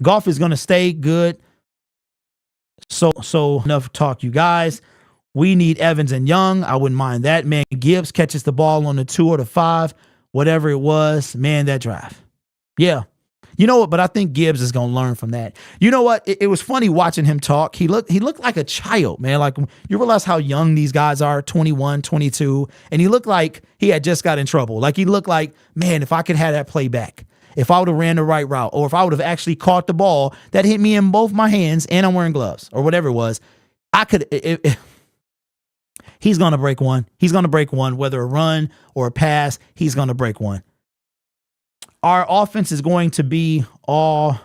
Goff is going to stay good. So enough talk, you guys. We need Evans and Young. I wouldn't mind that. Man, Gibbs catches the ball on the 2 or the 5, whatever it was. Man, that drive. Yeah. You know what? But I think Gibbs is going to learn from that. You know what? It was funny watching him talk. He looked like a child, man. Like, you realize how young these guys are, 21, 22. And he looked like he had just got in trouble. Like, he looked like, man, if I could have that play back, if I would have ran the right route, or if I would have actually caught the ball that hit me in both my hands and I'm wearing gloves or whatever it was, I could. He's going to break one. He's going to break one, whether a run or a pass. He's going to break one. Our offense is going to be all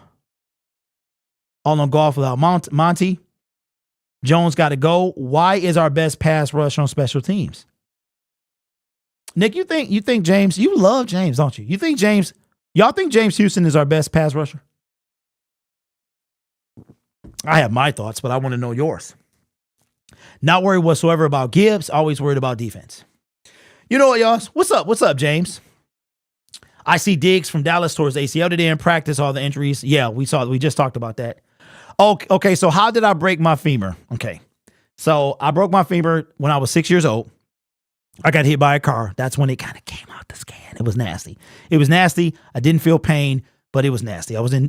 on golf without Monty. Jones got to go. Why is our best pass rush on special teams? Nick, you think James, you love James, don't you? Y'all think James Houston is our best pass rusher? I have my thoughts, but I want to know yours. Not worried whatsoever about Gibbs, always worried about defense. You know what, y'all? What's up? What's up, James? I see Diggs from Dallas towards ACL today in practice, all the injuries. Yeah, we just talked about that. Okay, so how did I break my femur? Okay, so I broke my femur when I was 6 years old. I got hit by a car. That's when it kind of came out the scan. It was nasty. I didn't feel pain, but it was nasty. I was in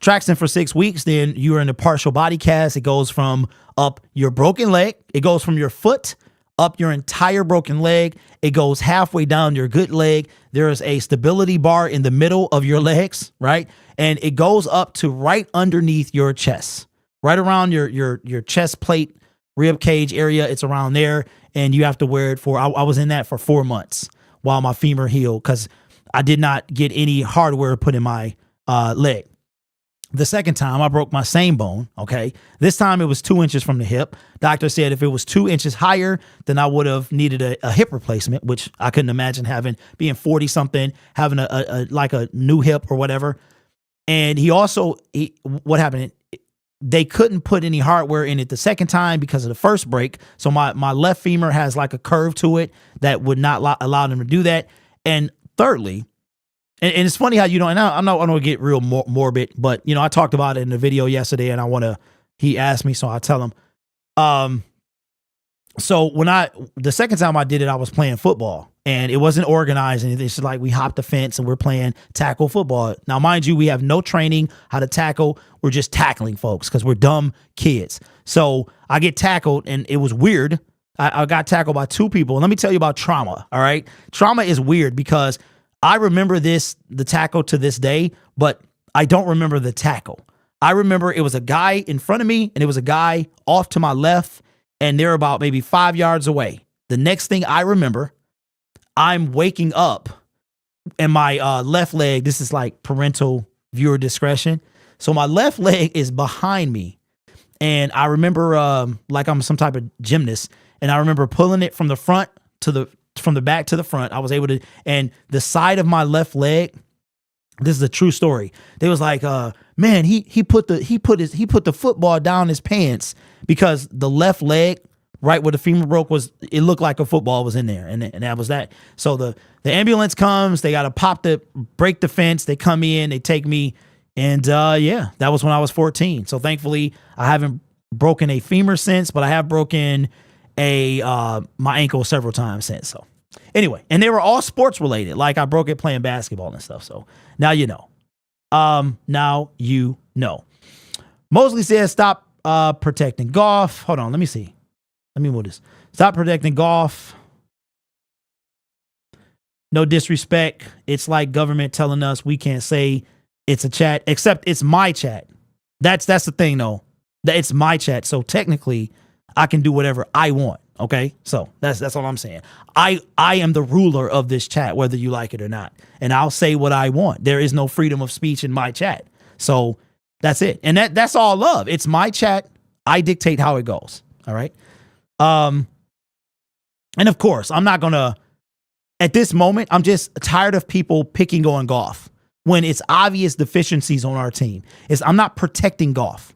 Traxton for 6 weeks. Then you were in a partial body cast. It goes from up your broken leg. It goes from your foot up your entire broken leg. It goes halfway down your good leg. There is a stability bar in the middle of your legs, right? And it goes up to right underneath your chest, right around your chest plate, rib cage area. It's around there, and you have to wear it for. I was in that for 4 months while my femur healed because I did not get any hardware put in my leg. The second time, I broke my same bone, okay? This time, it was 2 inches from the hip. Doctor said if it was 2 inches higher, then I would have needed a hip replacement, which I couldn't imagine being 40-something, having a new hip or whatever. And what happened? They couldn't put any hardware in it the second time because of the first break. So my left femur has like a curve to it that would not allow them to do that. And thirdly, and it's funny how and I'm not going to get real morbid, but I talked about it in the video yesterday, and he asked me, so I tell him. So the second time I did it, I was playing football, and it wasn't organized, and it's like we hopped the fence and we're playing tackle football. Now, mind you, we have no training how to tackle. We're just tackling folks because we're dumb kids. So I get tackled, and it was weird. I got tackled by 2 people. And let me tell you about trauma. All right. Trauma is weird because I remember the tackle to this day, but I don't remember the tackle. I remember it was a guy in front of me and it was a guy off to my left, and they're about maybe 5 yards away. The next thing I remember, I'm waking up and my left leg, this is like parental viewer discretion. So my left leg is behind me, and I remember like I'm some type of gymnast, and I remember pulling it from the back to the front. I was able to, and the side of my left leg, this is a true story. They was like, man, he put the football down his pants because the left leg, right where the femur broke, it looked like a football was in there, and that was that. So the ambulance comes, they got to break the fence. They come in, they take me, and that was when I was 14. So thankfully, I haven't broken a femur since, but I have broken my ankle several times since. So anyway, and they were all sports related. Like I broke it playing basketball and stuff. So now you know. Now you know. Mosley says stop protecting golf. Hold on, let me see. Let me move this. Stop protecting golf. No disrespect. It's like government telling us we can't say it's a chat, except it's my chat. That's the thing though. That it's my chat. So technically I can do whatever I want. Okay. So that's all I'm saying. I am the ruler of this chat, whether you like it or not. And I'll say what I want. There is no freedom of speech in my chat. So that's it. And that's all love. It's my chat. I dictate how it goes. All right. And of course, I'm not going to, at this moment, I'm just tired of people picking on golf when it's obvious deficiencies on our team. I'm not protecting golf.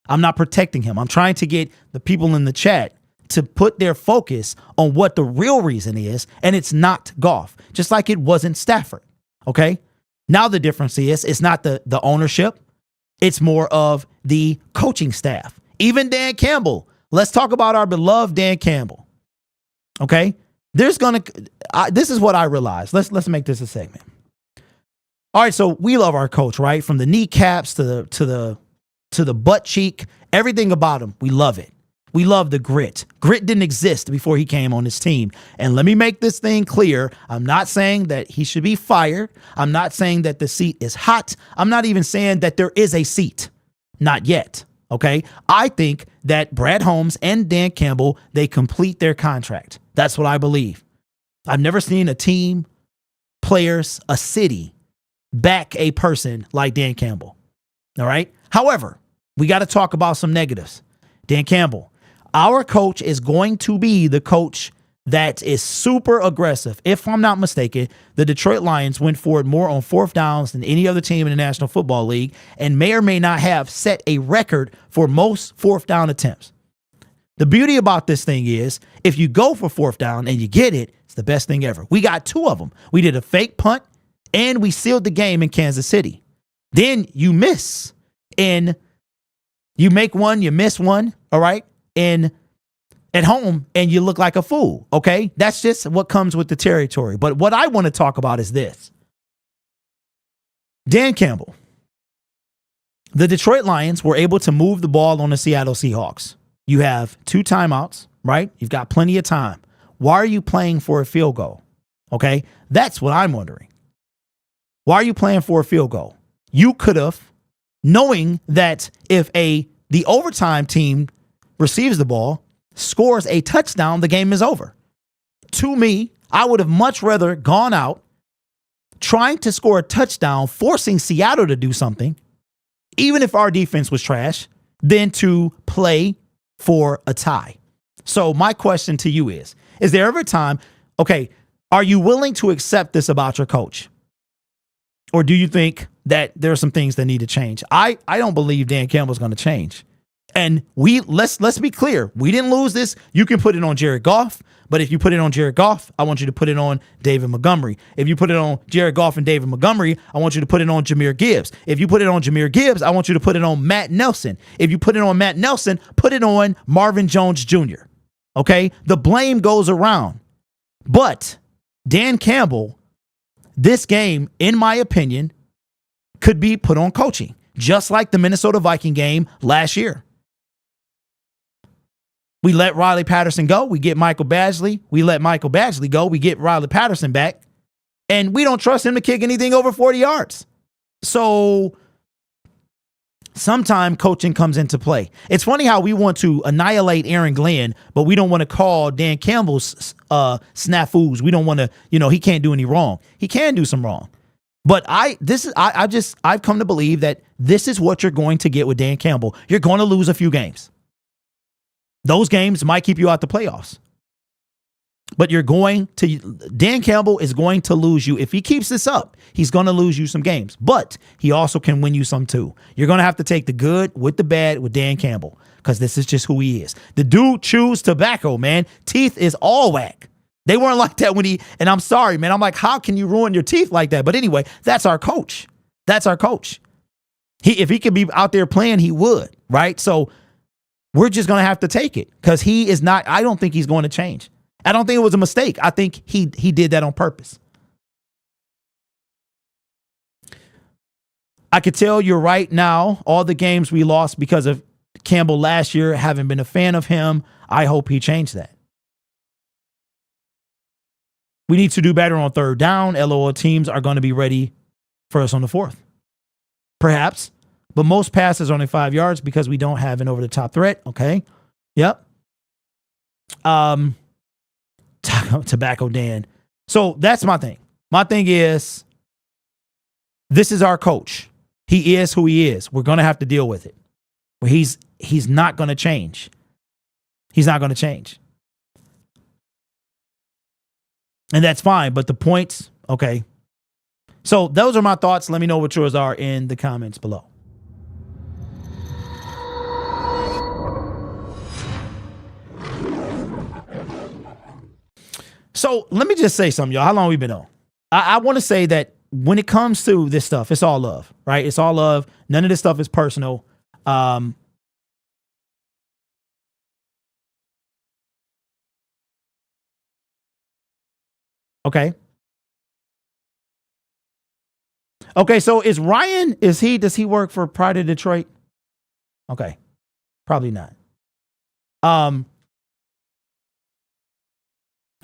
I'm not protecting him. I'm trying to get the people in the chat to put their focus on what the real reason is, and it's not golf, just like it wasn't Stafford. Okay? Now the difference is it's not the ownership. It's more of the coaching staff. Even Dan Campbell let's talk about our beloved Dan Campbell. Okay, this is what I realized. Let's make this a segment. All right, so we love our coach, right? From the kneecaps to the butt cheek, everything about him, we love it. We love the grit. Grit didn't exist before he came on this team. And let me make this thing clear. I'm not saying that he should be fired. I'm not saying that the seat is hot. I'm not even saying that there is a seat. Not yet. Okay. I think that Brad Holmes and Dan Campbell, they complete their contract. That's what I believe. I've never seen a team, players, a city back a person like Dan Campbell. All right. However, we got to talk about some negatives. Dan Campbell, our coach is going to be the coach that is super aggressive. If I'm not mistaken, the Detroit Lions went for it more on fourth downs than any other team in the National Football League and may or may not have set a record for most fourth down attempts. The beauty about this thing is if you go for fourth down and you get it, it's the best thing ever. We got two of them. We did a fake punt and we sealed the game in Kansas City. Then you miss and you make one, you miss one, all right? And at home, and you look like a fool, okay? That's just what comes with the territory. But what I want to talk about is this. Dan Campbell. The Detroit Lions were able to move the ball on the Seattle Seahawks. You have 2 timeouts, right? You've got plenty of time. Why are you playing for a field goal? Okay? That's what I'm wondering. Why are you playing for a field goal? You could have, knowing that if the overtime team receives the ball, scores a touchdown, the game is over. To me, I would have much rather gone out trying to score a touchdown, forcing Seattle to do something, even if our defense was trash, than to play for a tie. So my question to you is there ever a time, okay, are you willing to accept this about your coach? Or do you think that there are some things that need to change? I don't believe Dan Campbell's going to change. And let's be clear. We didn't lose this. You can put it on Jared Goff, but if you put it on Jared Goff, I want you to put it on David Montgomery. If you put it on Jared Goff and David Montgomery, I want you to put it on Jahmyr Gibbs. If you put it on Jahmyr Gibbs, I want you to put it on Matt Nelson. If you put it on Matt Nelson, put it on Marvin Jones Jr. Okay? The blame goes around. But Dan Campbell, this game, in my opinion, could be put on coaching, just like the Minnesota Viking game last year. We let Riley Patterson go. We get Michael Badgley. We let Michael Badgley go. We get Riley Patterson back. And we don't trust him to kick anything over 40 yards. So sometime coaching comes into play. It's funny how we want to annihilate Aaron Glenn, but we don't want to call Dan Campbell's snafus. We don't want to, he can't do any wrong. He can do some wrong. But I've come to believe that this is what you're going to get with Dan Campbell. You're going to lose a few games. Those games might keep you out the playoffs. But Dan Campbell is going to lose you. If he keeps this up, he's going to lose you some games. But he also can win you some too. You're going to have to take the good with the bad with Dan Campbell because this is just who he is. The dude chews tobacco, man. Teeth is all whack. They weren't like that and I'm sorry, man. I'm like, how can you ruin your teeth like that? But anyway, that's our coach. That's our coach. If he could be out there playing, he would, right? So we're just going to have to take it because I don't think he's going to change. I don't think it was a mistake. I think he did that on purpose. I could tell you right now, all the games we lost because of Campbell last year, haven't been a fan of him. I hope he changed that. We need to do better on third down. LOL teams are going to be ready for us on the fourth. Perhaps. But most passes are only 5 yards because we don't have an over-the-top threat. Okay. Yep. Tobacco Dan. So that's my thing. My thing is, this is our coach. He is who he is. We're going to have to deal with it. He's not going to change. He's not going to change. And that's fine. But the points, okay. So those are my thoughts. Let me know what yours are in the comments below. So let me just say something, y'all. How long have we been on? I want to say that when it comes to this stuff, it's all love, right? It's all love. None of this stuff is personal. Okay. Okay, so does he work for Pride of Detroit? Okay. Probably not.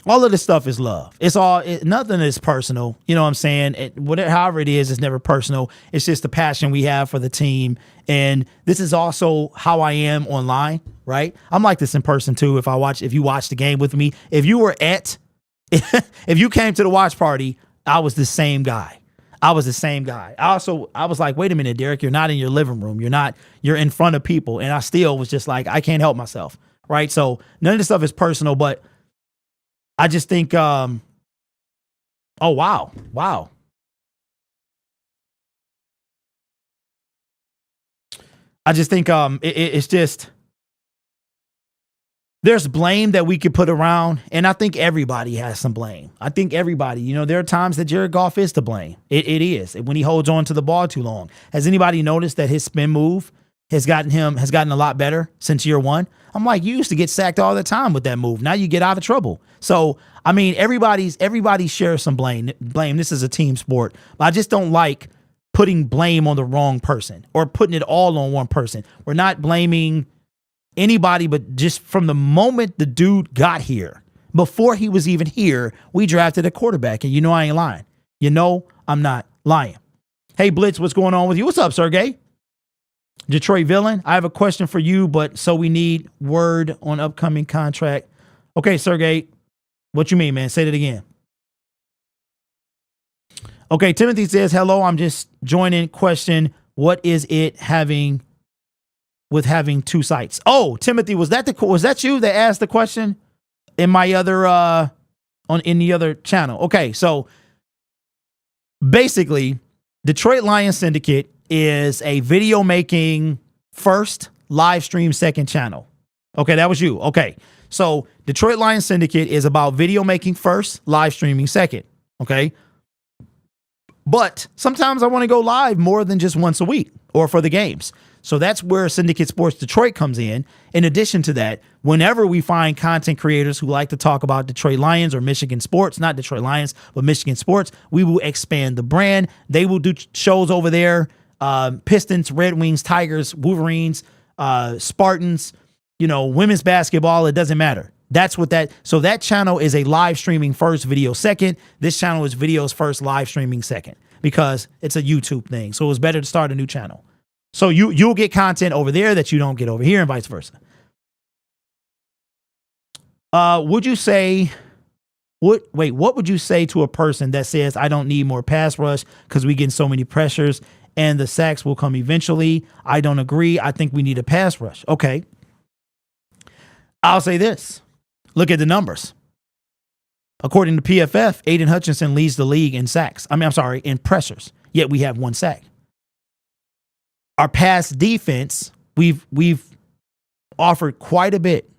All of this stuff is love. Nothing is personal. You know what I'm saying? However it is, it's never personal. It's just the passion we have for the team. And this is also how I am online, right? I'm like this in person too. If you watch the game with me, if you came to the watch party, I was the same guy. I was like, wait a minute, Derek, you're not in your living room. You're in front of people. And I still was just like, I can't help myself. Right. So none of this stuff is personal, but I just think, oh, wow. I just think it's just, there's blame that we could put around, and I think everybody has some blame. I think everybody, there are times that Jared Goff is to blame. It is when he holds on to the ball too long. Has anybody noticed that his spin move has gotten a lot better since year one? I'm like, you used to get sacked all the time with that move. Now you get out of trouble. So, I mean, everybody shares some blame. This is a team sport. But I just don't like putting blame on the wrong person or putting it all on one person. We're not blaming anybody, but just from the moment the dude got here, before he was even here, we drafted a quarterback. And I ain't lying. I'm not lying. Hey, Blitz, what's going on with you? What's up, Sergey? Detroit Villain, I have a question for you, but so we need word on upcoming contract. Okay, Sergey, what you mean, man? Say that again. Okay, Timothy says, hello, I'm just joining. Question, what is it having two sites? Oh, Timothy, was that you that asked the question in my other in the other channel? Okay, so basically, Detroit Lions Syndicate is a video making first, live stream second channel. Okay, that was you. Okay, so Detroit Lions Syndicate is about video making first, live streaming second. Okay, but sometimes I want to go live more than just once a week or for the games. So that's where Syndicate Sports Detroit comes in. In addition to that, whenever we find content creators who like to talk about Detroit Lions or Michigan sports, not Detroit Lions, but Michigan sports, we will expand the brand. They will do shows over there. Pistons, Red Wings, Tigers, Wolverines, Spartans, women's basketball. It doesn't matter. So that channel is a live streaming first, video second. This channel is videos first, live streaming second, because it's a YouTube thing. So it was better to start a new channel. So you'll get content over there that you don't get over here and vice versa. What would you say to a person that says, I don't need more pass rush because we get so many pressures and the sacks will come eventually? I don't agree. I think we need a pass rush. Okay. I'll say this. Look at the numbers. According to PFF, Aiden Hutchinson leads the league in sacks. In pressures, yet we have one sack. Our pass defense, we've offered quite a bit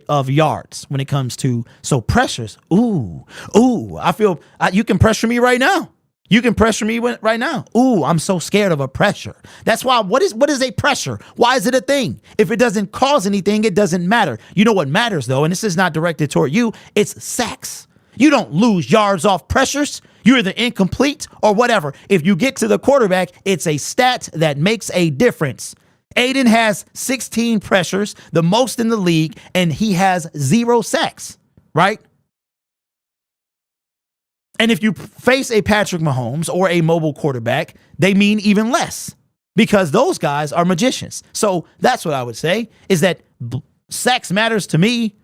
of yards when it comes to pressures. I feel you can pressure me right now. You can pressure me right now. Ooh, I'm so scared of a pressure. That's why, what is a pressure? Why is it a thing? If it doesn't cause anything, it doesn't matter. You know what matters, though, and this is not directed toward you, it's sacks. You don't lose yards off pressures. You're either incomplete or whatever. If you get to the quarterback, it's a stat that makes a difference. Aiden has 16 pressures, the most in the league, and he has 0 sacks, right? And if you face a Patrick Mahomes or a mobile quarterback, they mean even less because those guys are magicians. So that's what I would say is that sacks matters to me.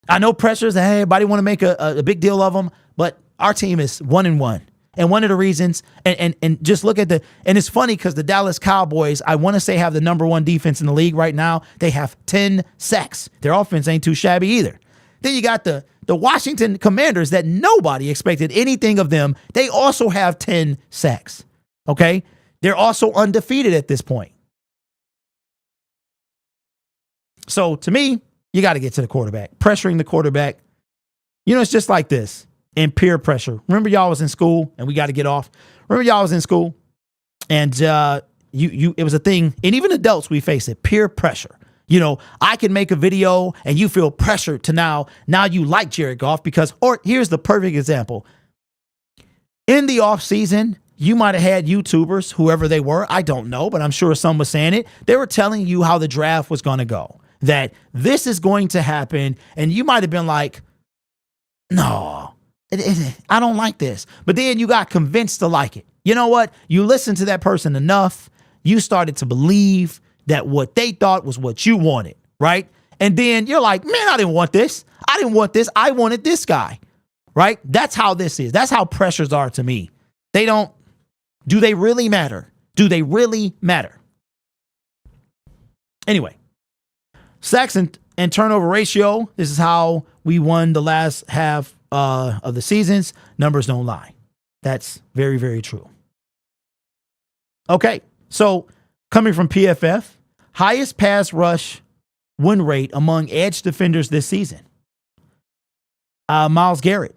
I know pressures and everybody want to make a big deal of them, but our team is 1-1. And one of the reasons, and just look at and it's funny because the Dallas Cowboys, I want to say, have the number 1 defense in the league right now. They have 10 sacks. Their offense ain't too shabby either. Then you got the Washington Commanders that nobody expected anything of them. They also have 10 sacks. Okay? They're also undefeated at this point. So to me, you got to get to the quarterback. Pressuring the quarterback. It's just like this. And peer pressure. Remember y'all was in school, and we got to get off. Remember y'all was in school, and it was a thing, and even adults, we face it. Peer pressure. You know, I can make a video and you feel pressured to now you like Jared Goff because, or here's the perfect example. In the off season, you might have had YouTubers, whoever they were, I don't know, but I'm sure some was saying it. They were telling you how the draft was going to go, that this is going to happen. And you might have been like, no, I don't like this. But then you got convinced to like it. You know what? You listened to that person enough. You started to believe that what they thought was what you wanted, right? And then you're like, man, I didn't want this. I didn't want this. I wanted this guy, right? That's how this is. That's how pressures are to me. Do they really matter? Do they really matter? Anyway, sacks and turnover ratio. This is how we won the last half of the seasons. Numbers don't lie. That's very, very true. Okay, so coming from PFF, highest pass rush win rate among edge defenders this season. Myles Garrett,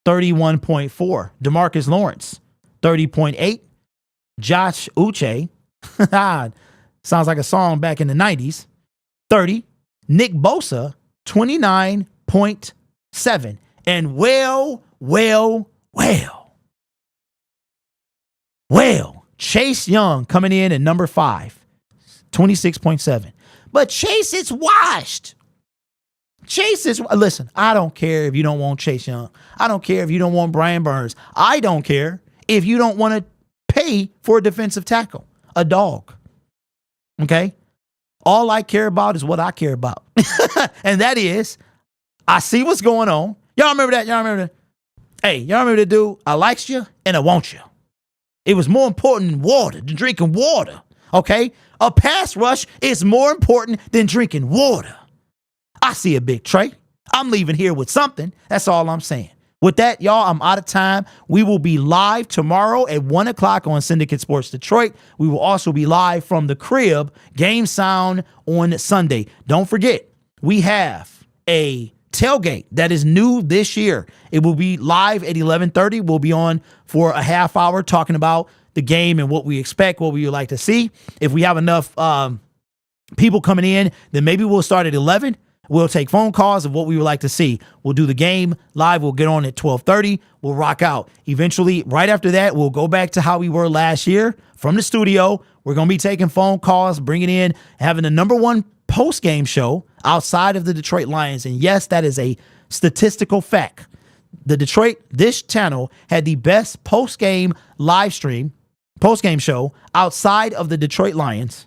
31.4. DeMarcus Lawrence, 30.8. Josh Uche, sounds like a song back in the 90s, 30. Nick Bosa, 29.7. And well, Chase Young coming in at number 5, 26.7. But Chase is washed. Listen, I don't care if you don't want Chase Young. I don't care if you don't want Brian Burns. I don't care if you don't want to pay for a defensive tackle, a dog. Okay? All I care about is what I care about. And that is, I see what's going on. Y'all remember that? Hey, y'all remember the dude? I likes you and I want you. It was more important than drinking water. Okay? A pass rush is more important than drinking water. I see a big tray. I'm leaving here with something. That's all I'm saying. With that, y'all, I'm out of time. We will be live tomorrow at 1 o'clock on Syndicate Sports Detroit. We will also be live from the crib, Game Sound, on Sunday. Don't forget, we have a tailgate that is new this year. It will be live at 11:30. We'll be on for a half hour talking about the game and what we expect, what we would like to see. If we have enough people coming in, then maybe we'll start at 11. We'll take phone calls of what we would like to see. We'll do the game live. We'll get on at 12:30. We'll rock out. Eventually, right after that, we'll go back to how we were last year from the studio. We're going to be taking phone calls, bringing in, having the number one post-game show outside of the Detroit Lions. And yes, that is a statistical fact. This channel had the best post-game show outside of the Detroit Lions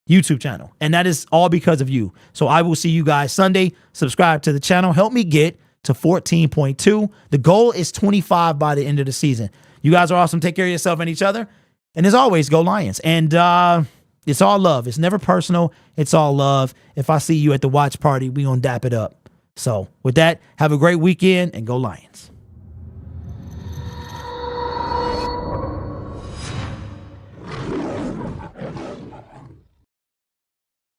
YouTube channel. And that is all because of you. So I will see you guys Sunday. Subscribe to the channel. Help me get to 14.2. The goal is 25 by the end of the season. You guys are awesome. Take care of yourself and each other. And as always, go Lions. And it's all love. It's never personal. It's all love. If I see you at the watch party, we gonna dap it up. So with that, have a great weekend and go Lions.